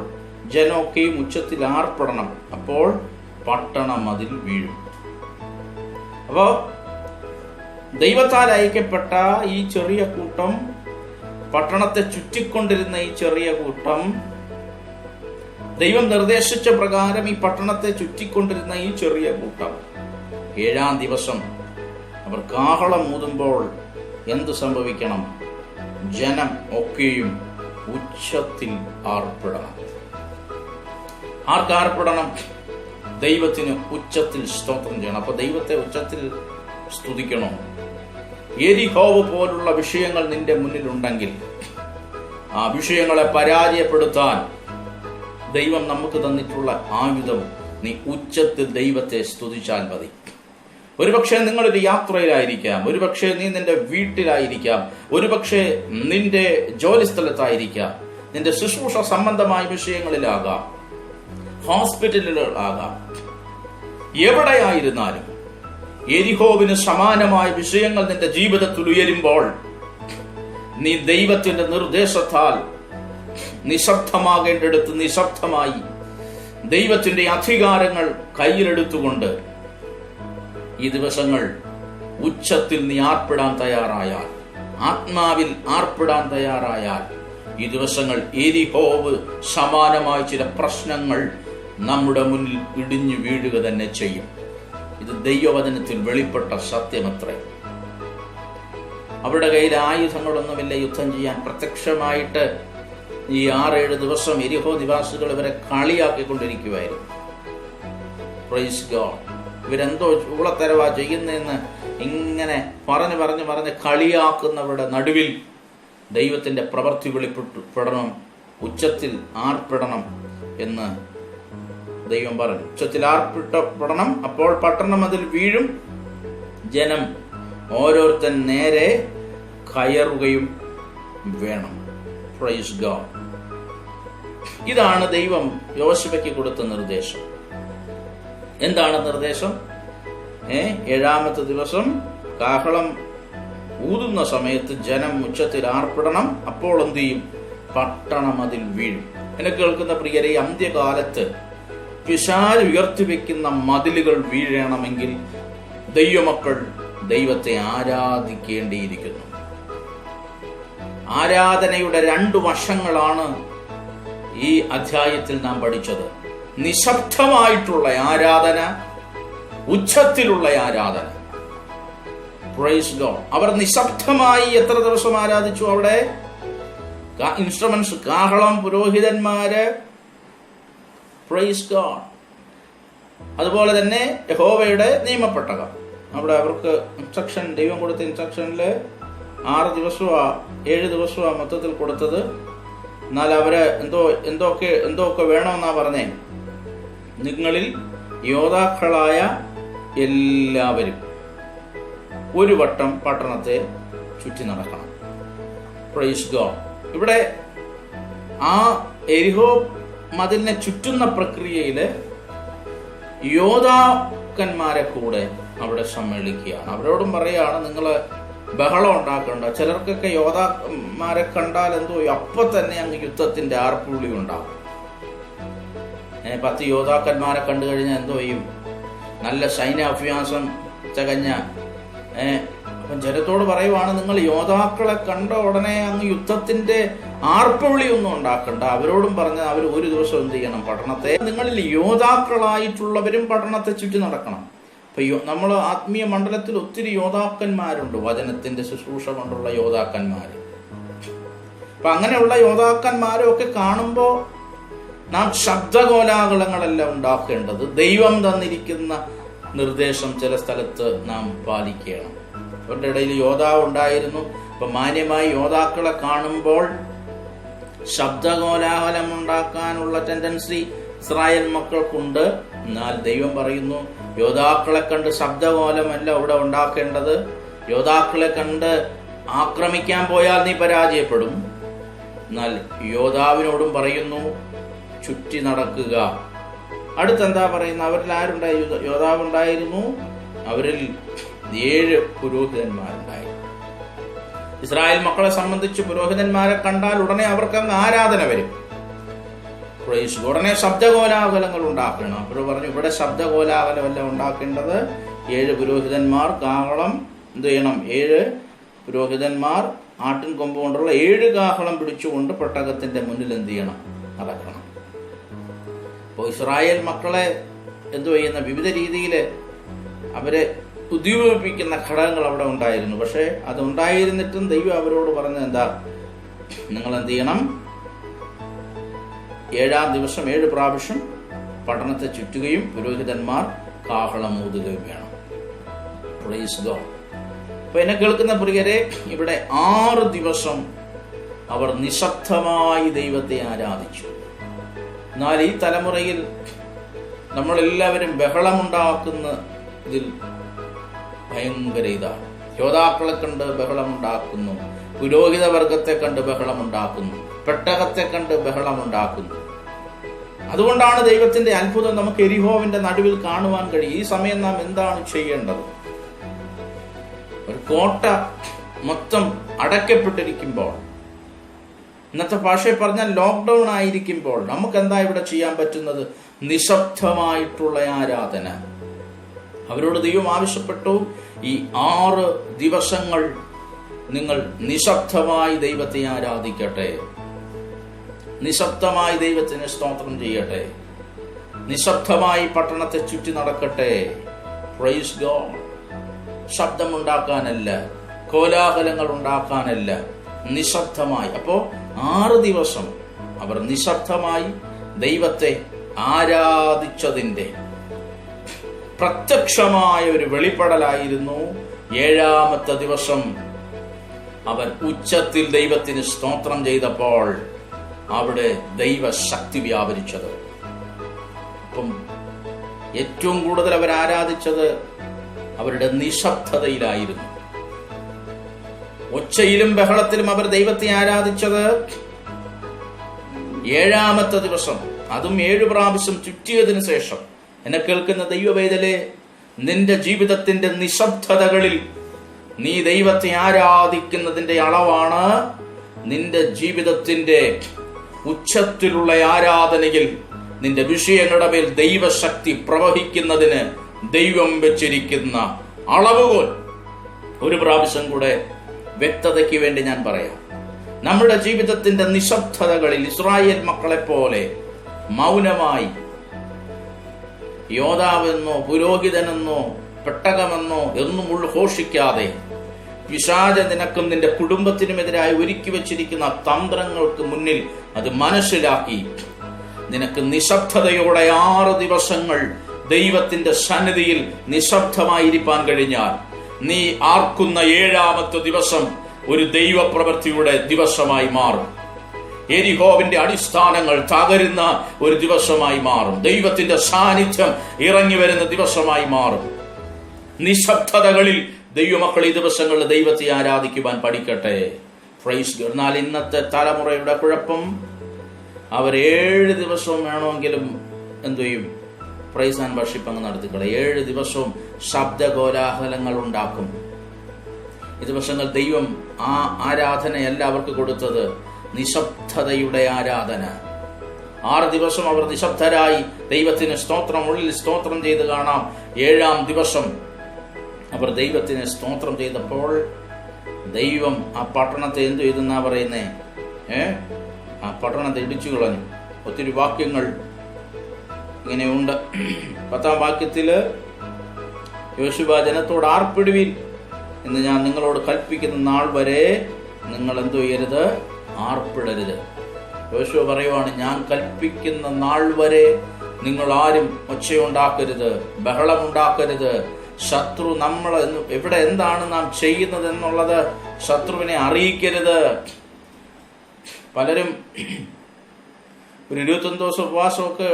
ജനമൊക്കെയും ഉച്ചത്തിൽ ആർപ്പെടണം, അപ്പോൾ പട്ടണം അതിൽ വീഴും. അപ്പോ ദൈവത്താൽ അയക്കപ്പെട്ട ഈ ചെറിയ കൂട്ടം, പട്ടണത്തെ ചുറ്റിക്കൊണ്ടിരുന്ന ഈ ചെറിയ കൂട്ടം, ദൈവം നിർദ്ദേശിച്ച പ്രകാരം ഈ പട്ടണത്തെ ചുറ്റിക്കൊണ്ടിരുന്ന ഈ ചെറിയ കൂട്ടം 7-ാം ദിവസം അവർ കാഹളം ഊതുമ്പോൾ എന്ത് സംഭവിക്കണം? ജനം ഒക്കെയും ഉച്ചത്തിൽ ആർപ്പിടണം. ആർക്കാർപ്പിടണം? ദൈവത്തിന് ഉച്ചത്തിൽ സ്തോത്രം ചെയ്യണം. അപ്പൊ ദൈവത്തെ ഉച്ചത്തിൽ സ്തുതിക്കണം. യെരിഹോവ് പോലുള്ള വിഷയങ്ങൾ നിന്റെ മുന്നിലുണ്ടെങ്കിൽ ആ വിഷയങ്ങളെ പരാജയപ്പെടുത്താൻ ദൈവം നമുക്ക് തന്നിട്ടുള്ള ആയുധം, നീ ഉച്ചത്തിൽ ദൈവത്തെ സ്തുതിച്ചാൽ മതി. ഒരുപക്ഷെ നിങ്ങളൊരു യാത്രയിലായിരിക്കാം, ഒരുപക്ഷെ നീ നിന്റെ വീട്ടിലായിരിക്കാം, ഒരുപക്ഷെ നിന്റെ ജോലി സ്ഥലത്തായിരിക്കാം, നിന്റെ ശുശ്രൂഷ സംബന്ധമായ വിഷയങ്ങളിലാകാം, ഹോസ്പിറ്റലുകളിലാകാം. എവിടെയായിരുന്നാലും യെരിഹോവിന് സമാനമായ വിഷയങ്ങൾ നിന്റെ ജീവിതത്തിൽ ഉയരുമ്പോൾ നീ ദൈവത്തിന്റെ നിർദ്ദേശത്താൽ നിശബ്ദമാകേണ്ടടുത്ത് നിശബ്ദമായി ദൈവത്തിന്റെ അധികാരങ്ങൾ കയ്യിലെടുത്തുകൊണ്ട് ഈ ദിവസങ്ങൾ ഉച്ചത്തിൽ നീ ആർപ്പിടാൻ തയ്യാറായാൽ, ആത്മാവിൽ ആർപ്പിടാൻ തയ്യാറായാൽ, ഈ ദിവസങ്ങൾ യെരിഹോവ് സമാനമായ ചില പ്രശ്നങ്ങൾ നമ്മുടെ മുന്നിൽ ഇടിഞ്ഞു വീഴുക തന്നെ ചെയ്യും. ഇത് ദൈവവചനത്തിൽ വെളിപ്പെട്ട സത്യമത്രേ. അവരുടെ കയ്യിൽ ആയുധങ്ങളൊന്നുമില്ല യുദ്ധം ചെയ്യാൻ. പ്രത്യക്ഷമായിട്ട് ഈ 6-7 ദിവസം യെരിഹോ നിവാസികൾ ഇവരെ കളിയാക്കിക്കൊണ്ടിരിക്കുവായിരുന്നു. Praise God. ഇവരെന്തോ ഉളത്തരവാ ചെയ്യുന്നതെന്ന് ഇങ്ങനെ പറഞ്ഞ് കളിയാക്കുന്നവരുടെ നടുവിൽ ദൈവത്തിന്റെ പ്രവൃത്തി വെളിപ്പെടണം, ഉച്ചത്തിൽ ആർപ്പിടണം എന്ന് ദൈവം പറഞ്ഞു. ഉച്ചത്തിൽ ആർപ്പിടണം, അപ്പോൾ പട്ടണം അതിൽ വീഴും, ജനം ഓരോരുത്തൻ നേരെ കയറുകയും വേണം. Praise God. ഇതാണ് ദൈവം യോശുവയ്ക്ക് കൊടുത്ത നിർദ്ദേശം. എന്താണ് നിർദ്ദേശം? 7-ാമത്തെ ദിവസം കാഹളം ഊതുന്ന സമയത്ത് ജനം ഉച്ചത്തിൽ ആർപ്പിടണം, അപ്പോൾ എന്ത് ചെയ്യും? പട്ടണം അതിൽ വീഴും. എന്നെ കേൾക്കുന്ന പ്രിയരെ, അന്ത്യകാലത്ത് പിശാച് ഉയർത്തിവെക്കുന്ന മതിലുകൾ വീഴണമെങ്കിൽ ദൈവമക്കൾ ദൈവത്തെ ആരാധിക്കേണ്ടിയിരിക്കുന്നു. ആരാധനയുടെ 2 വശങ്ങളാണ് ഈ അധ്യായത്തിൽ നാം പഠിച്ചത്. നിശബ്ദമായിട്ടുള്ള ആരാധന, ഉച്ചത്തിലുള്ള ആരാധന. Praise God. അവർ നിശബ്ദമായി എത്ര ദിവസം ആരാധിച്ചു? അവിടെ ഇൻസ്ട്രുമെന്റ്സ്, കാഹളം, പുരോഹിതന്മാര്. Praise God. അതുപോലെ തന്നെ യഹോവയുടെ നിയമപ്പെട്ടകം. അവിടെ അവർക്ക് ഇൻസ്ട്രക്ഷൻ, ദൈവം കൊടുത്ത ഇൻസ്ട്രക്ഷനില് 6 ദിവസമാ 7 ദിവസമാ മൊത്തത്തിൽ കൊടുത്തത്. എന്നാൽ അവര് എന്തൊക്കെ വേണമെന്നാ പറഞ്ഞേ? നിങ്ങളിൽ യോദ്ധാക്കളായ എല്ലാവരും ഒരു വട്ടം പട്ടണത്തെ ചുറ്റി നടക്കണം. Praise God. ഇവിടെ ആ യെരിഹോ മതിലിനെ ചുറ്റുന്ന പ്രക്രിയയില് യോദ്ധാക്കന്മാരെ കൂടെ അവിടെ സമ്മേളിക്കുകയാണ്. അവരോടും പറയാണ്, നിങ്ങൾ ബഹളം ഉണ്ടാക്കണ്ട. ചിലർക്കൊക്കെ യോദ്ധാമാരെ കണ്ടാൽ എന്തോ അപ്പൊ തന്നെ അങ്ങ് യുദ്ധത്തിന്റെ ആർപ്പുവിളി ഉണ്ടാകും. 10 യോദ്ധാക്കന്മാരെ കണ്ടു കഴിഞ്ഞാൽ എന്തോ ചെയ്യും? നല്ല സൈന്യാഭ്യാസം തികഞ്ഞ അപ്പം ജനത്തോട് പറയുവാണ്, നിങ്ങൾ യോദ്ധാക്കളെ കണ്ട ഉടനെ അങ്ങ് യുദ്ധത്തിന്റെ ആർപ്പുവിളിയൊന്നും ഉണ്ടാക്കണ്ട. അവരോടും പറഞ്ഞ അവർ ഒരു ദിവസം എന്ത് ചെയ്യണം? പട്ടണത്തെ, നിങ്ങളിൽ യോദ്ധാക്കളായിട്ടുള്ളവരും പട്ടണത്തെ ചുറ്റി നടക്കണം. അപ്പൊ നമ്മൾ ആത്മീയ മണ്ഡലത്തിൽ ഒത്തിരി യോദ്ധാക്കന്മാരുണ്ട്, വചനത്തിന്റെ ശുശ്രൂഷ കൊണ്ടുള്ള യോദ്ധാക്കന്മാര്. അപ്പൊ അങ്ങനെയുള്ള യോദ്ധാക്കന്മാരെ ഒക്കെ കാണുമ്പോൾ നാം ശബ്ദകോലാഹലങ്ങളല്ല ഉണ്ടാക്കേണ്ടത്. ദൈവം തന്നിരിക്കുന്ന നിർദ്ദേശം ചില സ്ഥലത്ത് നാം പാലിക്കണം. അവരുടെ ഇടയിൽ യോദ്ധാവ് ഉണ്ടായിരുന്നു. അപ്പൊ മാന്യമായി യോദ്ധാക്കളെ കാണുമ്പോൾ ശബ്ദകോലാഹലം ഉണ്ടാക്കാനുള്ള ടെൻഡൻസി ഇസ്രായേൽ മക്കൾക്കുണ്ട്. എന്നാൽ ദൈവം പറയുന്നു, യോദ്ധാക്കളെ കണ്ട് ശബ്ദകോലമല്ല ഇവിടെ ഉണ്ടാക്കേണ്ടത്. യോദ്ധാക്കളെ കണ്ട് ആക്രമിക്കാൻ പോയാൽ നീ പരാജയപ്പെടും. എന്നാൽ യോദ്ധാവിനോടും പറയുന്നു, ചുറ്റി നടക്കുക. അടുത്തെന്താ പറയുന്ന? അവരിൽ ആരുണ്ടായി? യോദ്ധാവ് ഉണ്ടായിരുന്നു. അവരിൽ 7 പുരോഹിതന്മാരുണ്ടായി. ഇസ്രായേൽ മക്കളെ സംബന്ധിച്ച് പുരോഹിതന്മാരെ കണ്ടാൽ ഉടനെ അവർക്ക് അങ്ങ് ആരാധന വരും. ഉടനെ ശബ്ദകോലാഹലങ്ങൾ ഉണ്ടാക്കണം. അപ്പോൾ പറഞ്ഞു, ഇവിടെ ശബ്ദകോലാഹലമല്ല ഉണ്ടാക്കേണ്ടത്. 7 പുരോഹിതന്മാർ കാഹളം എന്ത് ചെയ്യണം? 7 പുരോഹിതന്മാർ ആട്ടിൻ കൊമ്പ് കൊണ്ടുള്ള 7 കാഹളം പിടിച്ചുകൊണ്ട് പെട്ടകത്തിന്റെ മുന്നിൽ എന്ത് ചെയ്യണം? നടക്കണം. അപ്പോൾ ഇസ്രായേൽ മക്കളെ എന്തു ചെയ്യുന്ന വിവിധ രീതിയിൽ അവരെ ഉദ്ദീപിപ്പിക്കുന്ന ഘടകങ്ങൾ അവിടെ ഉണ്ടായിരുന്നു. പക്ഷെ അതുണ്ടായിരുന്നിട്ടും ദൈവം അവരോട് പറഞ്ഞത് എന്താ? നിങ്ങൾ എന്ത് ചെയ്യണം? 7-ാം ദിവസം 7 പ്രാവശ്യം പട്ടണത്തെ ചുറ്റുകയും പുരോഹിതന്മാർ കാഹളം ഊതുകയും വേണം. Praise God. അപ്പൊ എന്നെ കേൾക്കുന്ന പ്രിയരെ, ഇവിടെ 6 ദിവസം അവർ നിശബ്ദമായി ദൈവത്തെ ആരാധിച്ചു. എന്നാൽ ഈ തലമുറയിൽ നമ്മളെല്ലാവരും ബഹളമുണ്ടാക്കുന്നതിൽ ഭയങ്കര ഇതാണ്. യോദ്ധാക്കളെ കണ്ട് ബഹളമുണ്ടാക്കുന്നു, പുരോഹിത വർഗത്തെ കണ്ട് ബഹളമുണ്ടാക്കുന്നു, പെട്ടകത്തെ കണ്ട് ബഹളമുണ്ടാക്കുന്നു. അതുകൊണ്ടാണ് ദൈവത്തിന്റെ അത്ഭുതം നമുക്ക് എരിഹോവിന്റെ നടുവിൽ കാണുവാൻ കഴിയും. ഈ സമയം നാം എന്താണ് ചെയ്യേണ്ടത്? ഒരു കോട്ട മൊത്തം അടയ്ക്കപ്പെട്ടിരിക്കുമ്പോൾ, ഇന്നത്തെ ഭാഷയിൽ പറഞ്ഞാൽ ലോക്ക്ഡൌൺ ആയിരിക്കുമ്പോൾ നമുക്ക് എന്താ ഇവിടെ ചെയ്യാൻ പറ്റുന്നത്? നിശബ്ദമായിട്ടുള്ള ആരാധന. അവരോട് ദൈവം ആവശ്യപ്പെട്ടു, ഈ 6 ദിവസങ്ങൾ നിങ്ങൾ നിശബ്ദമായി ദൈവത്തെ ആരാധിക്കട്ടെ, നിശബ്ദമായി ദൈവത്തിന് സ്തോത്രം ചെയ്യട്ടെ, നിശബ്ദമായി പട്ടണത്തെ ചുറ്റി നടക്കട്ടെ. Praise God. ശബ്ദമുണ്ടാക്കാനല്ല, കോലാഹലങ്ങൾ ഉണ്ടാക്കാനല്ല, നിശബ്ദമായി. അപ്പോ 6 ദിവസം അവർ നിശബ്ദമായി ദൈവത്തെ ആരാധിച്ചതിന്റെ പ്രത്യക്ഷമായ ഒരു വെളിപ്പെടലായിരുന്നു 7-ാമത്തെ ദിവസം അവർ ഉച്ചത്തിൽ ദൈവത്തിന് സ്തോത്രം ചെയ്തപ്പോൾ അവിടെ ദൈവശക്തി വ്യാപരിച്ചത്. അപ്പം ഏറ്റവും കൂടുതൽ അവർ ആരാധിച്ചത് അവരുടെ നിശബ്ദതയിലായിരുന്നു. ഒച്ചയിലും ബഹളത്തിലും അവർ ദൈവത്തെ ആരാധിച്ചത് 7-ാമത്തെ ദിവസം, അതും 7 പ്രാവശ്യം ചുറ്റിയതിനു ശേഷം. എന്നെ കേൾക്കുന്ന ദൈവവേദലേ, നിന്റെ ജീവിതത്തിന്റെ നിശബ്ദതകളിൽ നീ ദൈവത്തെ ആരാധിക്കുന്നതിന്റെ അളവാണ് നിന്റെ ജീവിതത്തിന്റെ ഉച്ചത്തിലുള്ള ആരാധനയിൽ നിന്റെ വിഷയങ്ങളുടെ മേൽ ദൈവശക്തി പ്രവഹിക്കുന്നതിന് ദൈവം വെച്ചിരിക്കുന്ന അളവുകോൽ. ഒരു പ്രാവശ്യം കൂടെ വ്യക്തതയ്ക്ക് വേണ്ടി ഞാൻ പറയാം. നമ്മുടെ ജീവിതത്തിന്റെ നിശബ്ദതകളിൽ ഇസ്രായേൽ മക്കളെ പോലെ മൗനമായി യോദ്ധാവെന്നോ പുരോഹിതനെന്നോ പെട്ടകമെന്നോ എന്നും ഉൾഘോഷിക്കാതെ പിശാച നിനക്കും നിന്റെ കുടുംബത്തിനുമെതിരായി ഒരുക്കി വച്ചിരിക്കുന്ന തന്ത്രങ്ങൾക്ക് മുന്നിൽ അത് മനസ്സിലാക്കി നിനക്ക് നിശബ്ദതയോടെ 6 ദിവസങ്ങൾ ദൈവത്തിന്റെ സന്നിധിയിൽ നിശബ്ദമായിരിക്കാൻ കഴിഞ്ഞാൽ നീ ആർക്കുന്ന 7-ാമത്തെ ദിവസം ഒരു ദൈവപ്രവൃത്തിയുടെ ദിവസമായി മാറും. എരിഹോവിന്റെ അടിസ്ഥാനങ്ങൾ തകരുന്ന ഒരു ദിവസമായി മാറും. ദൈവത്തിന്റെ സാന്നിധ്യം ഇറങ്ങി വരുന്ന ദിവസമായി മാറും. നിശബ്ദതകളിൽ ദൈവമക്കൾ ഈ ദിവസങ്ങളിൽ ദൈവത്തെ ആരാധിക്കുവാൻ പഠിക്കട്ടെ. Praise God. എന്നാൽ ഇന്നത്തെ തലമുറയുടെ കുഴപ്പം, അവർ 7 ദിവസവും വേണമെങ്കിലും എന്തു ചെയ്യും? പ്രൈസ് ആൻഡ് വർഷിപ്പ് അങ്ങ് നടത്തിക്കളെ. 7 ദിവസവും ശബ്ദകോലാഹലങ്ങൾ ഉണ്ടാക്കും. ഈ ദിവസങ്ങൾ ദൈവം ആ ആരാധനയല്ല അവർക്ക് കൊടുത്തത്, നിശബ്ദതയുടെ ആരാധന. 6 ദിവസം അവർ നിശബ്ദരായി ദൈവത്തിന് സ്തോത്രം, ഉള്ളിൽ സ്തോത്രം ചെയ്ത് കാണാം. 7-ാം ദിവസം അവർ ദൈവത്തിന് സ്തോത്രം ചെയ്തപ്പോൾ ദൈവം ആ പട്ടണത്തെ എന്തു ചെയ്തെന്നാ പറയുന്നേ? ആ പട്ടണത്തെ ഇടിച്ചു കളഞ്ഞു. ഒത്തിരി വാക്യങ്ങൾ ഇങ്ങനെയുണ്ട്. 10-ാം വാക്യത്തില് യോശുവ ജനത്തോട് ആർപ്പിടുവിൻ എന്ന് ഞാൻ നിങ്ങളോട് കൽപ്പിക്കുന്ന നാൾ വരെ നിങ്ങൾ എന്തു ചെയ്യരുത്? ആർപ്പിടരുത്. യോശുവ പറയുവാണ്, ഞാൻ കൽപ്പിക്കുന്ന നാൾ വരെ നിങ്ങൾ ആരും ഒച്ചയുണ്ടാക്കരുത്, ബഹളമുണ്ടാക്കരുത്. ശത്രു നമ്മൾ എവിടെ എന്താണ് നാം ചെയ്യുന്നത് എന്നുള്ളത് ശത്രുവിനെ അറിയിക്കരുത്. പലരും ഒരു 21 ദിവസം ഉപവാസമൊക്കെ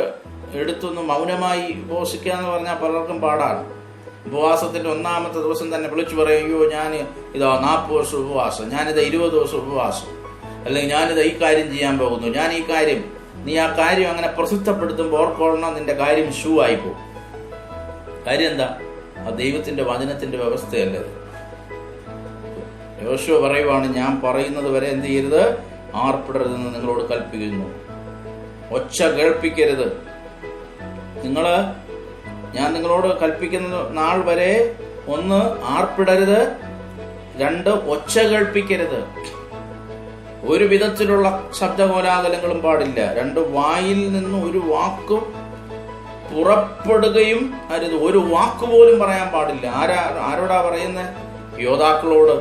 എടുത്തൊന്ന് മൗനമായി ഉപവസിക്കുക എന്ന് പറഞ്ഞാൽ പലർക്കും പാടാണ്. ഉപവാസത്തിന്റെ 1-ാമത്തെ ദിവസം തന്നെ വിളിച്ചു പറയും, അയ്യോ ഞാൻ ഇതാ 40 ദിവസം ഉപവാസം, ഞാനിത് 20 ദിവസം ഉപവാസം, അല്ലെങ്കിൽ ഞാനിത് ഈ കാര്യം ചെയ്യാൻ പോകുന്നു, ഞാൻ ഈ കാര്യം. നീ ആ കാര്യം അങ്ങനെ പ്രസിദ്ധപ്പെടുത്തുമ്പോൾ ഓർക്കണം, നിന്റെ കാര്യം ഷൂ ആയി പോകും. കാര്യം എന്താ? ആ ദൈവത്തിന്റെ വചനത്തിന്റെ വ്യവസ്ഥയല്ലേ. യോശുവ പറയുവാണ്, ഞാൻ പറയുന്നത് വരെ എന്ത് ചെയ്യരുത്? ആർപ്പിടരുതെന്ന് നിങ്ങളോട് കൽപ്പിക്കുന്നു. ഒച്ച കേൾപ്പിക്കരുത്. ഞാൻ നിങ്ങളോട് കൽപ്പിക്കുന്ന നാൾ വരെ 1 ആർപ്പിടരുത്, 2 ഒച്ച കേൾപ്പിക്കരുത്. ഒരു വിധത്തിലുള്ള ശബ്ദകോലാഹലങ്ങളും പാടില്ല. 2 വായിൽ നിന്ന് ഒരു വാക്കും പുറപ്പെടുകയും അരുത്. ഒരു വാക്കുപോലും പറയാൻ പാടില്ല. ആരോടാ പറയുന്നത്? യോദ്ധാക്കളോട്,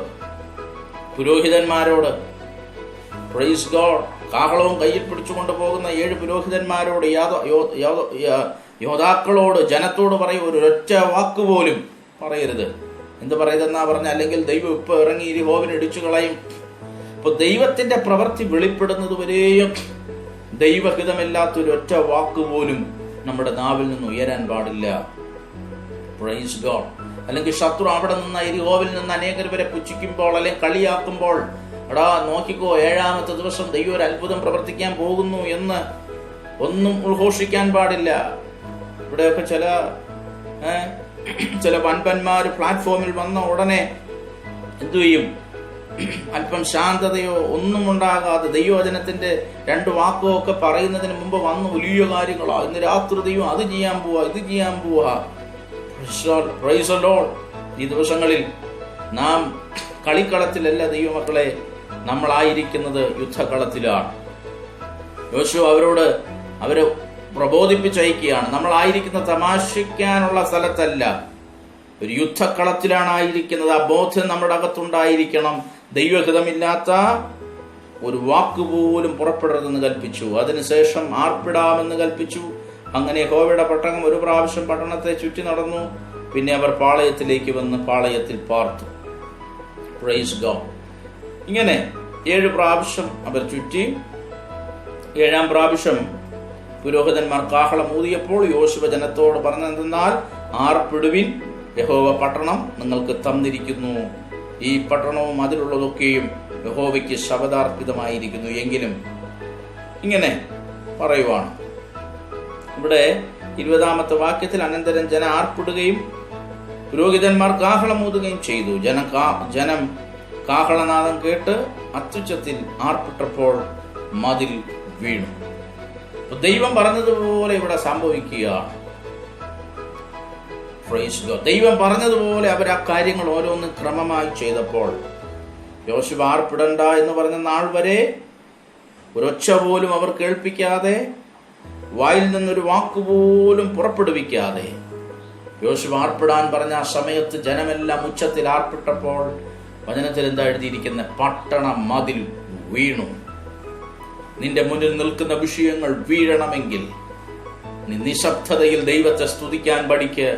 പുരോഹിതന്മാരോട്. Praise God. കാഹളവും കയ്യിൽ പിടിച്ചുകൊണ്ട് പോകുന്ന 7 പുരോഹിതന്മാരോട്, യോദ്ധാക്കളോട്, ജനത്തോട് പറയും, ഒരൊറ്റ വാക്കുപോലും പറയരുത്. എന്ത് പറയുതെന്നാ പറഞ്ഞ, അല്ലെങ്കിൽ ദൈവം ഇപ്പൊ ഇറങ്ങി യഹോവനെ ഇടിച്ചു കളയും. ഇപ്പൊ ദൈവത്തിന്റെ പ്രവൃത്തി വെളിപ്പെടുന്നത് വരെയും ദൈവഹിതമില്ലാത്തൊരൊറ്റ വാക്കുപോലും നമ്മുടെ നാവിൽ നിന്ന് ഉയരാൻ പാടില്ല. Praise God. അല്ലെങ്കിൽ ശത്രു അവിടെ നിന്ന് യഹോവയിൽ നിന്ന് അനേകർ വരെ പുച്ഛിക്കുമ്പോൾ അല്ലെങ്കിൽ കളിയാക്കുമ്പോൾ, എടാ നോക്കിക്കോ 7-ാമത്തെ ദിവസം ദൈവം ഒരു അത്ഭുതം പ്രവർത്തിക്കാൻ പോകുന്നു എന്ന് ഒന്നും ഉദ്ഘോഷിക്കാൻ പാടില്ല. ഇവിടെയൊക്കെ ചില വൻപന്മാര് പ്ലാറ്റ്ഫോമിൽ വന്ന ഉടനെ എന്തു ചെയ്യും? അല്പം ശാന്തതയോ ഒന്നും ഉണ്ടാകാതെ ദൈവവചനത്തിന്റെ 2 വാക്കോ ഒക്കെ പറയുന്നതിന് മുമ്പ് വന്ന് വലിയ കാര്യങ്ങളോ, ഇന്ന് രാത്രി ദൈവം അത് ചെയ്യാൻ പോവാ, ഇത് ചെയ്യാൻ പോവാ. Praise the Lord. ഈ ദിവസങ്ങളിൽ നാം കളിക്കളത്തിലല്ല ദൈവമക്കളെ, നമ്മളായിരിക്കുന്നത് യുദ്ധക്കളത്തിലാണ്. യോശുവ അവരെ പ്രബോധിപ്പിച്ചയക്കുകയാണ്. നമ്മളായിരിക്കുന്ന തമാശിക്കാനുള്ള സ്ഥലത്തല്ല, ഒരു യുദ്ധക്കളത്തിലാണ് ആയിരിക്കുന്നത്. ആ ബോധ്യം നമ്മുടെ അകത്തുണ്ടായിരിക്കണം. ദൈവഹിതമില്ലാത്ത ഒരു വാക്കുപോലും പുറപ്പെടരുതെന്ന് കൽപ്പിച്ചു. അതിനുശേഷം ആർപ്പിടാമെന്ന് കൽപ്പിച്ചു. അങ്ങനെ യഹോവയുടെ പട്ടണം ഒരു പ്രാവശ്യം പട്ടണത്തെ ചുറ്റി നടന്നു. പിന്നെ അവർ പാളയത്തിലേക്ക് വന്ന് പാളയത്തിൽ പാർത്തു. Praise God. ഇങ്ങനെ 7 പ്രാവശ്യം അവർ ചുറ്റി. 7-ാം പ്രാവശ്യം പുരോഹിതന്മാർ കാഹളം ഊതിയപ്പോൾ യോശുവ ജനത്തോട് പറഞ്ഞതെന്നാൽ, ആർപ്പിടുവിൻ, യഹോവ പട്ടണം നിങ്ങൾക്ക് തന്നിരിക്കുന്നു. ഈ പട്ടണവും അതിലുള്ളതൊക്കെയും യഹോവയ്ക്ക് ശപഥാർപ്പിതമായിരിക്കുന്നു. എങ്കിലും ഇങ്ങനെ പറയുവാണ്. ഇവിടെ 20-ാമത്തെ വാക്യത്തിൽ, അനന്തരം ജനം ആർപ്പിടുകയും പുരോഹിതന്മാർ കാഹളമൂതുകയും ചെയ്തു. ജനം കാഹളനാദം കേട്ട് അത്യുച്ചത്തിൽ ആർപ്പിട്ടപ്പോൾ മതിൽ വീണു. ദൈവം പറഞ്ഞതുപോലെ ഇവിടെ സംഭവിക്കുകയാണ്. ദൈവം പറഞ്ഞതുപോലെ അവർ ആ കാര്യങ്ങൾ ഓരോന്നും ക്രമമായി ചെയ്തപ്പോൾ, യോശുവ ആർപ്പിടണ്ട എന്ന് പറഞ്ഞ നാൾ വരെ ഒരൊച്ച പോലും അവർ കേൾപ്പിക്കാതെ, വായിൽ നിന്നൊരു വാക്കുപോലും പുറപ്പെടുവിക്കാതെ യോശുവ ആർപ്പിടാൻ പറഞ്ഞ ആ സമയത്ത് ജനമെല്ലാം ഉച്ചത്തിൽ ആർപ്പിട്ടപ്പോൾ വചനത്തിൽ എന്താ എഴുതിയിരിക്കുന്നത്? പട്ടണ മതിൽ വീണു. നിന്റെ മുന്നിൽ നിൽക്കുന്ന വിഷയങ്ങൾ വീഴണമെങ്കിൽ നീ നിശബ്ദതയിൽ ദൈവത്തെ സ്തുതിക്കാൻ പഠിക്ക്.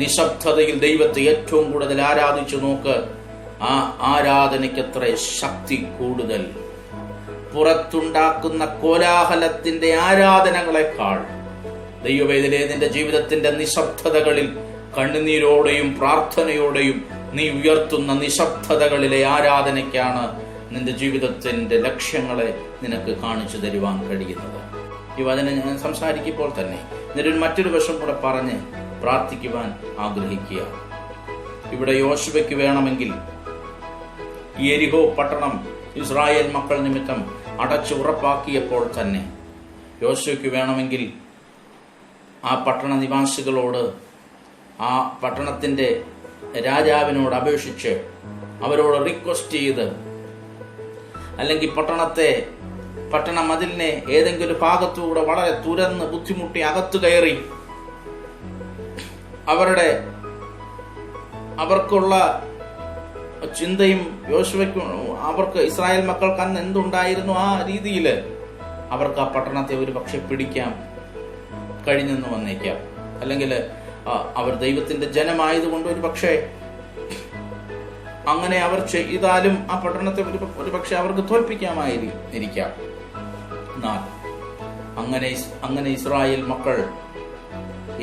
നിശബ്ദതയിൽ ദൈവത്തെ ഏറ്റവും കൂടുതൽ ആരാധിച്ചു നോക്ക്. ആ ആരാധനയ്ക്ക് എത്ര ശക്തി കൂടുതൽ. പുറത്തുണ്ടാക്കുന്ന കോലാഹലത്തിന്റെ ആരാധനകളെക്കാൾ ദൈവവേദനയെ നിന്റെ ജീവിതത്തിന്റെ നിശബ്ദതകളിൽ കണ്ണുനീരോടെയും പ്രാർത്ഥനയോടെയും നീ ഉയർത്തുന്ന നിശബ്ദതകളിലെ ആരാധനയ്ക്കാണ് നിന്റെ ജീവിതത്തിന്റെ ലക്ഷ്യങ്ങളെ നിനക്ക് കാണിച്ചു തരുവാൻ കഴിയുന്നത്. ഈ വചനം ഞാൻ സംസാരിക്കുമ്പോൾ തന്നെ ഇതിനൊരു മറ്റൊരു വശം കൂടെ പറഞ്ഞ് പ്രാർത്ഥിക്കുവാൻ ആഗ്രഹിക്കുക. ഇവിടെ യോശുവയ്ക്ക് വേണമെങ്കിൽ ഈ യെരിഹോ പട്ടണം ഇസ്രായേൽ മക്കൾ നിമിത്തം അടച്ചു ഉറപ്പാക്കിയപ്പോൾ തന്നെ യോശുവയ്ക്ക് വേണമെങ്കിൽ ആ പട്ടണ നിവാസികളോട്, ആ പട്ടണത്തിന്റെ രാജാവിനോട് അപേക്ഷിച്ച് അവരോട് റിക്വസ്റ്റ് ചെയ്ത്, അല്ലെങ്കിൽ പട്ടണ മതിലിനെ ഏതെങ്കിലും ഭാഗത്തുകൂടെ വളരെ തുരന്ന് ബുദ്ധിമുട്ടി അകത്തു കയറി അവർക്കുള്ള ചിന്തയും യോശുവയ്ക്കും അവർക്ക് ഇസ്രായേൽ മക്കൾക്ക് അന്ന് എന്തുണ്ടായിരുന്നു ആ രീതിയിൽ അവർക്ക് ആ പട്ടണത്തെ ഒരു പക്ഷെ പിടിക്കാം കഴിഞ്ഞെന്ന് വന്നേക്കാം. അല്ലെങ്കിൽ അവർ ദൈവത്തിന്റെ ജനമായതുകൊണ്ട് ഒരു പക്ഷേ അങ്ങനെ അവർ ചെയ്താലും ആ പട്ടണത്തെ ഒരു പക്ഷെ അവർക്ക് തോൽപ്പിക്കാമായിരിക്കാം. എന്നാൽ അങ്ങനെ ഇസ്രായേൽ മക്കൾ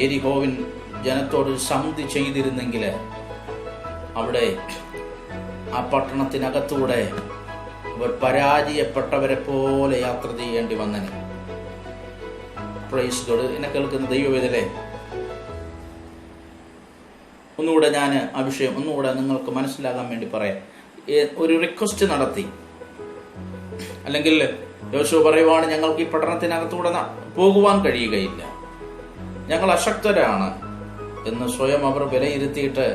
യെരിഹോവിൻ ജനത്തോട് സന്ധി ചെയ്തിരുന്നെങ്കിൽ അവിടെ ആ പട്ടണത്തിനകത്തൂടെ അവർ പരാജയപ്പെട്ടവരെ പോലെ യാത്ര ചെയ്യേണ്ടി വന്നനെ. Praise God. എന്നെ കേൾക്കുന്ന ദൈവവേദലേ, ഒന്നുകൂടെ ഞാൻ ആ വിഷയം ഒന്നുകൂടെ നിങ്ങൾക്ക് മനസ്സിലാകാൻ വേണ്ടി പറയാം. ഒരു റിക്വസ്റ്റ് നടത്തി, അല്ലെങ്കിൽ യോശുവ പറയുവാണ്, ഞങ്ങൾക്ക് ഈ പട്ടണത്തിനകത്തൂടെ പോകുവാൻ കഴിയുകയില്ല, ഞങ്ങൾ അശക്തരാണ് എന്ന് സ്വയം അവർ വിലയിരുത്തിയിട്ട്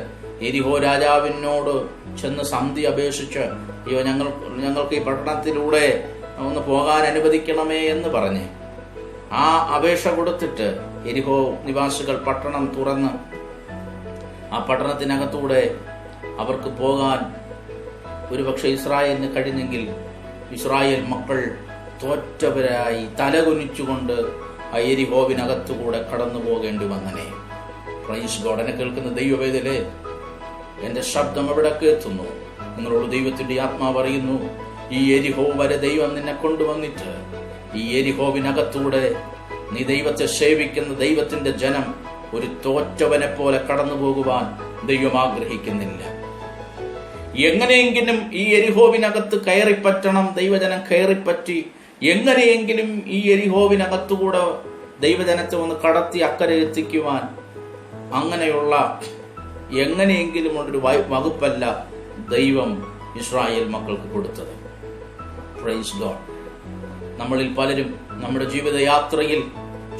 യെരിഹോ രാജാവിനോട് ചെന്ന് സന്ധി അപേക്ഷിച്ച്, അയ്യോ ഞങ്ങൾക്ക് ഈ പട്ടണത്തിലൂടെ ഒന്ന് പോകാൻ അനുവദിക്കണമേ എന്ന് പറഞ്ഞ് ആ അപേക്ഷ കൊടുത്തിട്ട് യെരിഹോ നിവാസികൾ പട്ടണം തുറന്ന് ആ പട്ടണത്തിനകത്തൂടെ അവർക്ക് പോകാൻ ഒരുപക്ഷെ ഇസ്രായേലിന് കഴിഞ്ഞെങ്കിൽ ഇസ്രായേൽ മക്കൾ തോറ്റവരായി തലകുനിച്ചുകൊണ്ട് ആ യെരിഹോവിനകത്തുകൂടെ കടന്നു പോകേണ്ടി വന്നനെ. Praise God. എന്നെ കേൾക്കുന്ന ദൈവവേദലേ, എന്റെ ശബ്ദം എവിടേക്ക് എത്തുന്നു? നിങ്ങളോട് ദൈവത്തിന്റെ ആത്മാവ് അറിയുന്നു, ഈ യെരിഹോ വരെ ദൈവം നിന്നെ കൊണ്ടുവന്നിട്ട് ഈ യെരിഹോവിനകത്തൂടെ നീ ദൈവത്തെ സേവിക്കുന്ന ദൈവത്തിന്റെ ജനം ഒരു തോറ്റവനെ പോലെ കടന്നു പോകുവാൻ ദൈവം ആഗ്രഹിക്കുന്നില്ല. എങ്ങനെയെങ്കിലും ഈ യെരിഹോവിനകത്ത് കയറിപ്പറ്റണം. ദൈവജനം കയറിപ്പറ്റി എങ്ങനെയെങ്കിലും ഈ യെരിഹോവിനകത്തുകൂടെ ദൈവജനത്തെ ഒന്ന് കടത്തി അക്കരെ എത്തിക്കുവാൻ, അങ്ങനെയുള്ള എങ്ങനെയെങ്കിലും ഒരു വകുപ്പല്ല ദൈവം ഇസ്രായേൽ മക്കൾക്ക് കൊടുത്തത്. Praise God. നമ്മളിൽ പലരും നമ്മുടെ ജീവിതയാത്രയിൽ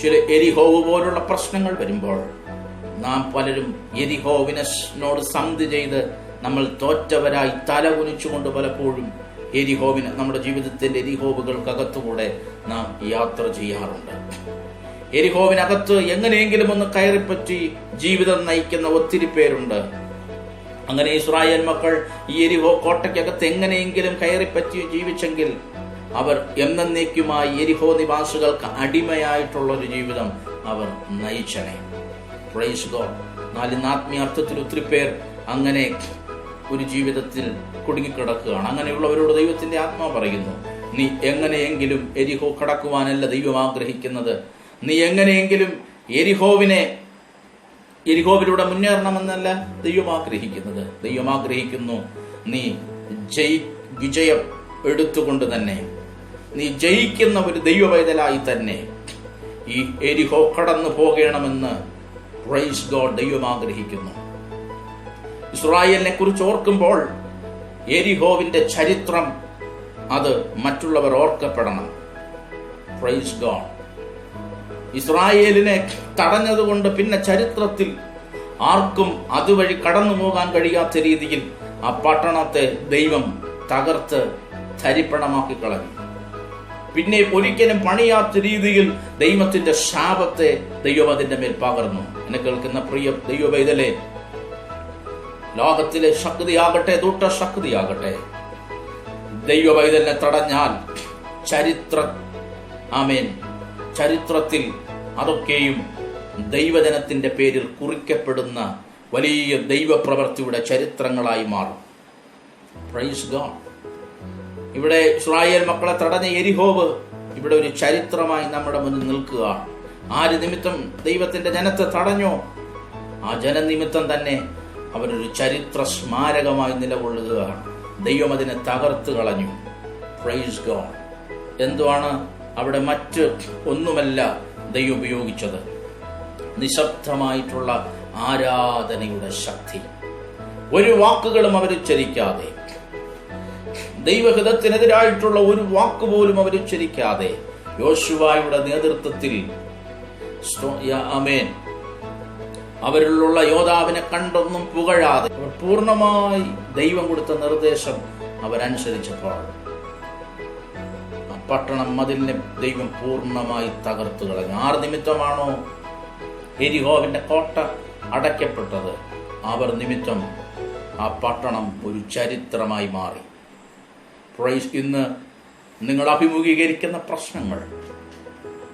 ചില യെരിഹോവ് പോലുള്ള പ്രശ്നങ്ങൾ വരുമ്പോൾ നാം പലരും യെരിഹോവിനോട് സന്ധി ചെയ്ത് നമ്മൾ തോറ്റവരായി തലകുനിച്ചുകൊണ്ട് പലപ്പോഴും നമ്മുടെ ജീവിതത്തിന്റെ യെരിഹോവുകൾക്കകത്തുകൂടെ നാം യാത്ര ചെയ്യാറുണ്ട്. യെരിഹോവിനകത്ത് എങ്ങനെയെങ്കിലും ഒന്ന് കയറിപ്പറ്റി ജീവിതം നയിക്കുന്ന ഒത്തിരി പേരുണ്ട്. അങ്ങനെ ഇസ്രായേൽ മക്കൾ ഈ യെരിഹോ കോട്ടയ്ക്കകത്ത് എങ്ങനെയെങ്കിലും കയറിപ്പറ്റി ജീവിച്ചെങ്കിൽ അവർ എന്നേക്കുമായി യെരിഹോ നിവാസികൾക്ക് അടിമയായിട്ടുള്ള ഒരു ജീവിതം അവർ നയിച്ചനെ. Praise God. ആത്മീയാർത്ഥത്തിൽ ഒത്തിരി പേർ അങ്ങനെ ഒരു ജീവിതത്തിൽ കുടുങ്ങിക്കിടക്കുകയാണ്. അങ്ങനെയുള്ളവരോട് ദൈവത്തിന്റെ ആത്മാവ് പറയുന്നു, നീ എങ്ങനെയെങ്കിലും യെരിഹോ കടക്കുവാനല്ല ദൈവം ആഗ്രഹിക്കുന്നത്. നീ എങ്ങനെയെങ്കിലും യെരിഹോവിലൂടെ മുന്നേറണമെന്നല്ല ദൈവം ആഗ്രഹിക്കുന്നത്. ദൈവം ആഗ്രഹിക്കുന്നു നീ വിജയം എടുത്തുകൊണ്ട് തന്നെ, നീ ജയിക്കുന്ന ഒരു ദൈവവൈതലായി തന്നെ ഈ യെരിഹോ കടന്നു പോകണമെന്ന് പ്രൈസ് ഗോഡ് ദൈവം ആഗ്രഹിക്കുന്നു. ഇസ്രായേലിനെ കുറിച്ച് ഓർക്കുമ്പോൾ യെരിഹോവിന്റെ ചരിത്രം അത് മറ്റുള്ളവർ ഓർക്കപ്പെടണം. Praise God. ഇസ്രായേലിനെ തടഞ്ഞതുകൊണ്ട് പിന്നെ ചരിത്രത്തിൽ ആർക്കും അതുവഴി കടന്നു പോകാൻ കഴിയാത്ത രീതിയിൽ ആ പട്ടണത്തെ ദൈവം തകർത്ത് തരിപ്പണമാക്കി കളഞ്ഞു. പിന്നെ ഒരിക്കലും പണിയാത്ത രീതിയിൽ ദൈവത്തിന്റെ ശാപത്തെ ദൈവം അതിന്റെ മേൽ പകർന്നു. എന്നെ കേൾക്കുന്ന പ്രിയ ദൈവവൈതലേ, ലോകത്തിലെ ശക്തിയാകട്ടെ ദുഷ്ടശക്തിയാകട്ടെ, ദൈവവൈതലിനെ തടഞ്ഞാൽ ചരിത്രത്തിൽ അതൊക്കെയും ദൈവജനത്തിന്റെ പേരിൽ കുറിക്കപ്പെടുന്ന വലിയ ദൈവപ്രവൃത്തിയുടെ ചരിത്രങ്ങളായി മാറും. Praise God. ഇവിടെ ഇസ്രായേൽ മക്കളെ തടഞ്ഞ യെരിഹോവ് ഇവിടെ ഒരു ചരിത്രമായി നമ്മുടെ മുന്നിൽ നിൽക്കുക. ആര് നിമിത്തം ദൈവത്തിന്റെ ജനത്തെ തടഞ്ഞോ ആ ജനനിമിത്തം തന്നെ അവരൊരു ചരിത്ര സ്മാരകമായി നിലകൊള്ളുകയാണ്. ദൈവം അതിനെ തകർത്ത് കളഞ്ഞു. Praise God. എന്തുവാണ് അവിടെ? മറ്റ് ഒന്നുമല്ല ദൈവം ഉപയോഗിച്ചത്, നിശബ്ദമായിട്ടുള്ള ആരാധനയുടെ ശക്തി. ഒരു വാക്കുകളും അവർ ഉച്ചരിക്കാതെ ദൈവഹിതത്തിനെതിരായിട്ടുള്ള ഒരു വാക്കുപോലും അവർ ഉച്ചരിക്കാതെ യോശുവയുടെ നേതൃത്വത്തിൽ ആമേൻ അവരിലുള്ള യോദ്ധാവിനെ കണ്ടൊന്നും പുകഴാതെ അവർ പൂർണ്ണമായി ദൈവം കൊടുത്ത നിർദ്ദേശം അവരനുസരിച്ചപ്പോൾ ആ പട്ടണം മതിലിനെ ദൈവം പൂർണ്ണമായി തകർത്തു കളഞ്ഞു. ആർ നിമിത്തമാണോ എരിഹോവിന്റെ കോട്ട അടയ്ക്കപ്പെട്ടത്, അവർ നിമിത്തം ആ പട്ടണം ഒരു ചരിത്രമായി മാറി. ഇന്ന് നിങ്ങൾ അഭിമുഖീകരിക്കുന്ന പ്രശ്നങ്ങൾ,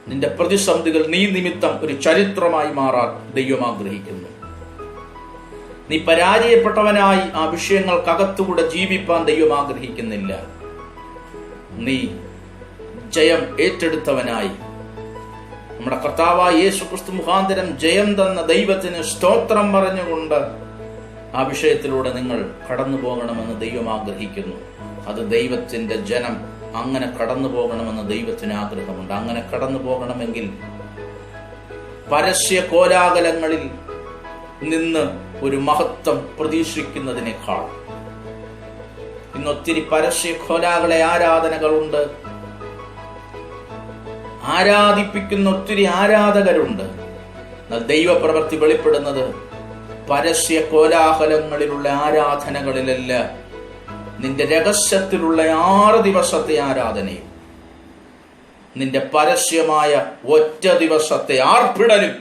നിന്റെ പ്രതിസന്ധികൾ നീ നിമിത്തം ഒരു ചരിത്രമായി മാറാൻ ദൈവം ആഗ്രഹിക്കുന്നു. നീ പരാജയപ്പെട്ടവനായി ആ വിഷയങ്ങൾക്കകത്തുകൂടെ ജീവിപ്പാൻ ദൈവം ആഗ്രഹിക്കുന്നില്ല. നീ ജയം ഏറ്റെടുത്തവനായി നമ്മുടെ കർത്താവായ യേശുക്രിസ്തു മുഖാന്തരം ജയം തന്ന ദൈവത്തിന് സ്തോത്രം പറഞ്ഞുകൊണ്ട് ആ വിഷയത്തിലൂടെ നിങ്ങൾ കടന്നു പോകണമെന്ന് ദൈവം ആഗ്രഹിക്കുന്നു. അത് ദൈവത്തിന്റെ ജനം അങ്ങനെ കടന്നു പോകണമെന്ന് ദൈവത്തിന് ആഗ്രഹമുണ്ട്. അങ്ങനെ കടന്നു പോകണമെങ്കിൽ പരസ്യ കോലാഹലങ്ങളിൽ നിന്ന് ഒരു മഹത്വം പ്രതീക്ഷിക്കുന്നതിനേക്കാൾ ഇന്നൊത്തിരി പരസ്യ കോലാഹല ആരാധനകളുണ്ട്, ആരാധിപ്പിക്കുന്ന ഒത്തിരി ആരാധകരുണ്ട്. എന്നാൽ ദൈവപ്രവൃത്തി വെളിപ്പെടുന്നത് പരസ്യ കോലാഹലങ്ങളിലുള്ള ആരാധനകളിലല്ല, നിന്റെ രഹസ്യത്തിലുള്ള 6 ദിവസത്തെ ആരാധനയും നിന്റെ പരസ്യമായ ഒറ്റ ദിവസത്തെ ആർപ്പിടലും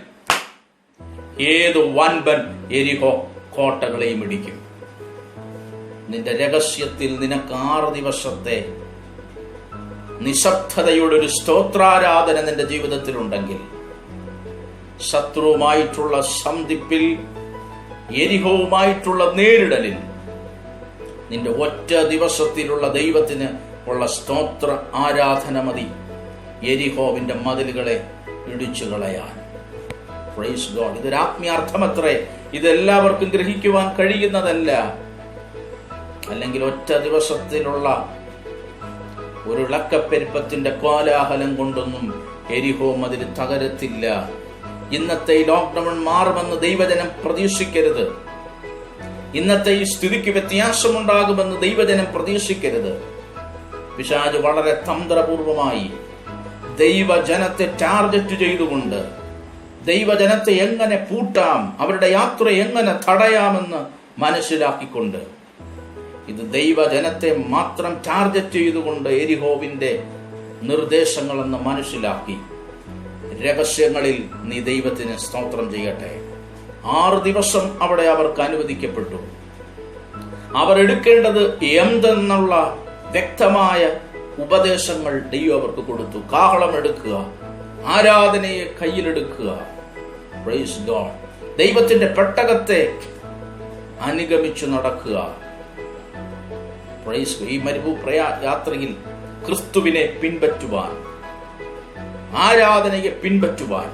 ഏത് വൻപൻ എരിഹോ കോട്ടകളെയും ഇടിക്കും. നിന്റെ രഹസ്യത്തിൽ നിനക്ക് 6 ദിവസത്തെ നിശബ്ദതയുടെ ഒരു സ്തോത്രാരാധന നിന്റെ ജീവിതത്തിലുണ്ടെങ്കിൽ ശത്രുവുമായിട്ടുള്ള സന്ധിപ്പിൽ, എരിഹോവുമായിട്ടുള്ള നേരിടലിൽ നിന്റെ ഒറ്റ ദിവസത്തിലുള്ള ദൈവത്തിന് ഉള്ള സ്തോത്ര ആരാധന മതി എരിഹോവിന്റെ മതിലുകളെ ഇടിച്ചു കളയാൻ. Praise God. ഇതൊരു ആത്മീയാർത്ഥമത്രേ. ഇതെല്ലാവർക്കും ഗ്രഹിക്കുവാൻ കഴിയുന്നതല്ല. അല്ലെങ്കിൽ ഒറ്റ ദിവസത്തിലുള്ള ഒരു ഇളക്കപ്പെരുപ്പത്തിന്റെ കോലാഹലം കൊണ്ടൊന്നും എരിഹോ മതിൽ തകരത്തില്ല. ഇന്നത്തെ ഈ ലോക്ക്ഡൌൺ മാറുമെന്ന് ദൈവജനം പ്രതീക്ഷിക്കരുത്. ഇന്നത്തെ ഈ സ്ഥിതിക്ക് വ്യത്യാസമുണ്ടാകുമെന്ന് ദൈവജനം പ്രതീക്ഷിക്കരുത്. പിശാച് വളരെ തന്ത്രപൂർവമായി ദൈവജനത്തെ ടാർഗറ്റ് ചെയ്തുകൊണ്ട് ദൈവജനത്തെ എങ്ങനെ പൂട്ടാം, അവരുടെ യാത്ര എങ്ങനെ തടയാമെന്ന് മനസ്സിലാക്കിക്കൊണ്ട്, ഇത് ദൈവജനത്തെ മാത്രം ടാർഗറ്റ് ചെയ്തുകൊണ്ട് എരിഹോവിന്റെ നിർദ്ദേശങ്ങളെന്ന് മനസ്സിലാക്കി രഹസ്യങ്ങളിൽ നീ ദൈവത്തിന് സ്തോത്രം ചെയ്യട്ടെ. 6 ദിവസം അവിടെ അവർക്ക് അനുവദിക്കപ്പെട്ടു. അവർ എടുക്കേണ്ടത് എന്തെന്നുള്ള വ്യക്തമായ ഉപദേശങ്ങൾ ദൈവം അവർക്ക് കൊടുത്തു. കാഹളം എടുക്കുക, ആരാധനയെ കയ്യിലെടുക്കുക. Praise God. ദൈവത്തിന്റെ പെട്ടകത്തെ അനുഗമിച്ചു നടക്കുക. പ്രൈസ്. ഈ യാത്രയിൽ ക്രിസ്തുവിനെ പിൻപറ്റുവാൻ, ആരാധനയെ പിൻപറ്റുവാൻ,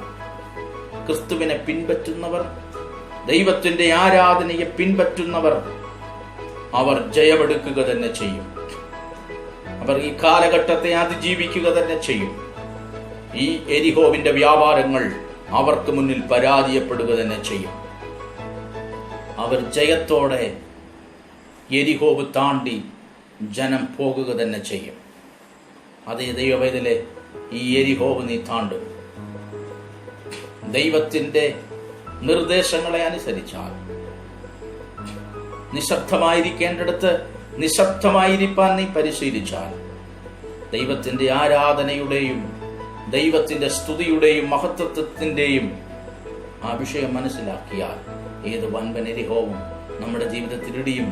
ക്രിസ്തുവിനെ പിൻപറ്റുന്നവർ, ദൈവത്തിന്റെ ആരാധനയെ പിൻപറ്റുന്നവർ, അവർ ജയമെടുക്കുക തന്നെ ചെയ്യും. അവർ ഈ കാലഘട്ടത്തെ അതിജീവിക്കുക തന്നെ ചെയ്യും. ഈ എരിഹോവിന്റെ വ്യാപാരങ്ങൾ അവർക്ക് മുന്നിൽ പരാജയപ്പെടുക തന്നെ ചെയ്യും. അവർ ജയത്തോടെ എരിഹോവ് താണ്ടി ജനം പോകുക തന്നെ ചെയ്യും. അതേ ദൈവവേദലെ, ഈ എരിഹോവ് നീ താണ്ടും. ദൈവത്തിന്റെ നിർദ്ദേശങ്ങളെ അനുസരിച്ചാൽ, നിശബ്ദമായിരിക്കേണ്ടടുത്ത് നിശബ്ദമായിരിക്കാൻ നീ പരിശീലിച്ചാൽ, ദൈവത്തിന്റെ ആരാധനയുടെയും ദൈവത്തിന്റെ സ്തുതിയുടെയും മഹത്വത്വത്തിന്റെയും ആ വിഷയം മനസ്സിലാക്കിയാൽ ഏത് വൻപൻ എരിഹോവും നമ്മുടെ ജീവിതത്തിൽ ഇടിയും.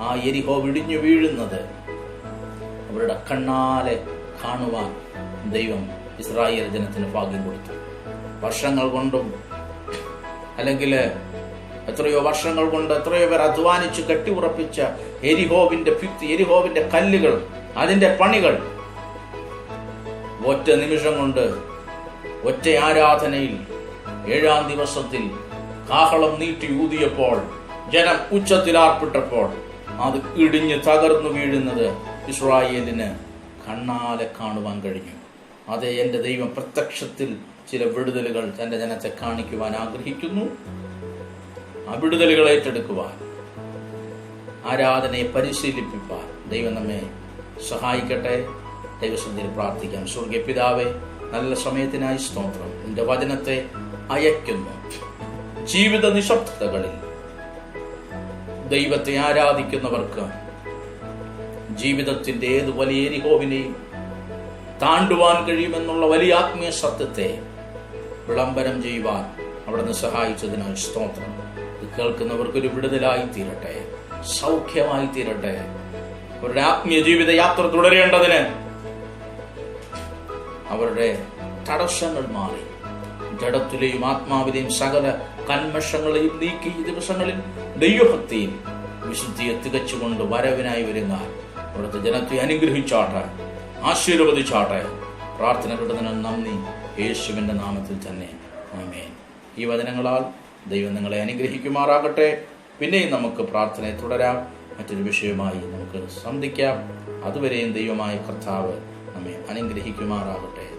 ആ എരിഹോവ് ഇടിഞ്ഞു വീഴുന്നത് അവരുടെ കണ്ണാലെ കാണുവാൻ ദൈവം ഇസ്രായേൽ ജനത്തിന് ഭാഗ്യം കൊടുത്തു. വർഷങ്ങൾ കൊണ്ടും അല്ലെങ്കിൽ എത്രയോ വർഷങ്ങൾ കൊണ്ട് എത്രയോ പേർ അധ്വാനിച്ച് കെട്ടിയുറപ്പിച്ച എരിഹോവിന്റെ ഭിത്തി, എരിഹോവിന്റെ കല്ലുകൾ, അതിന്റെ പണികൾ ഒറ്റ നിമിഷം കൊണ്ട്, ഒറ്റ ആരാധനയിൽ 7-ാം ദിവസത്തിൽ കാഹളം നീട്ടി ഊതിയപ്പോൾ, ജനം ഉച്ചത്തിൽ ആർപ്പിട്ടപ്പോൾ അത് ഇടിഞ്ഞ് തകർന്നു വീഴുന്നത് ഇസ്രായേലിന് കണ്ണാലെ കാണുവാൻ കഴിഞ്ഞു. അതെ, എന്റെ ദൈവം പ്രത്യക്ഷത്തിൽ ചില വിടുതലുകൾ തന്റെ ജനത്തെ കാണിക്കുവാൻ ആഗ്രഹിക്കുന്നു. ആ വിടുതലുകൾ ഏറ്റെടുക്കുവാൻ, ആരാധനയെ പരിശീലിപ്പിക്കാൻ ദൈവം നമ്മെ സഹായിക്കട്ടെ. ദൈവസന്നിധിയിൽ പ്രാർത്ഥിക്കാം. സ്വർഗ്ഗീയ പിതാവേ, നല്ല സമയത്തിനായി സ്തോത്രം. നിന്റെ വചനത്തെ അയക്കുന്നു. ജീവിത നിശബ്ദതകളിൽ ദൈവത്തെ ആരാധിക്കുന്നവർക്ക് ജീവിതത്തിന്റെ ഏത് വലിയ എരിഹോവിനെയും താണ്ടുവാൻ കഴിയുമെന്നുള്ള വലിയ ആത്മീയ സത്യത്തെ വിളംബരം ചെയ്യുവാൻ അവിടുന്ന് സഹായിച്ചതിനാൽ സ്തോത്രം. ഇത് കേൾക്കുന്നവർക്കൊരു വിടുതലായി തീരട്ടെ, സൗഖ്യമായി തീരട്ടെ. അവരുടെ ആത്മീയ ജീവിത യാത്ര തുടരേണ്ടതിന് അവരുടെ തടസ്സങ്ങൾ മാറി ജഡത്തിലെയും ആത്മാവിലെയും സകല കന്മഷങ്ങളെയും നീക്കി ഈ ദിവസങ്ങളിൽ ദൈവഭക്തിയിൽ വിശുദ്ധിയെ തികച്ചുകൊണ്ട് വരവിനായി വരുന്ന അവിടുത്തെ ജനത്തെ അനുഗ്രഹിച്ചാട്ടെ, ആശീർവദിച്ചാട്ടെ. പ്രാർത്ഥന കേട്ടതിന് നന്ദി, യേശുവിന്റെ നാമത്തിൽ തന്നെ ആമേൻ. ഈ വചനങ്ങളാൽ ദൈവം നിങ്ങളെ അനുഗ്രഹിക്കുമാറാകട്ടെ. പിന്നെയും നമുക്ക് പ്രാർത്ഥനയെ തുടരാം. മറ്റൊരു വിഷയമായി നമുക്ക് സന്ധിക്കാം. അതുവരെയും ദൈവമായ കർത്താവ് നമ്മെ അനുഗ്രഹിക്കുമാറാകട്ടെ.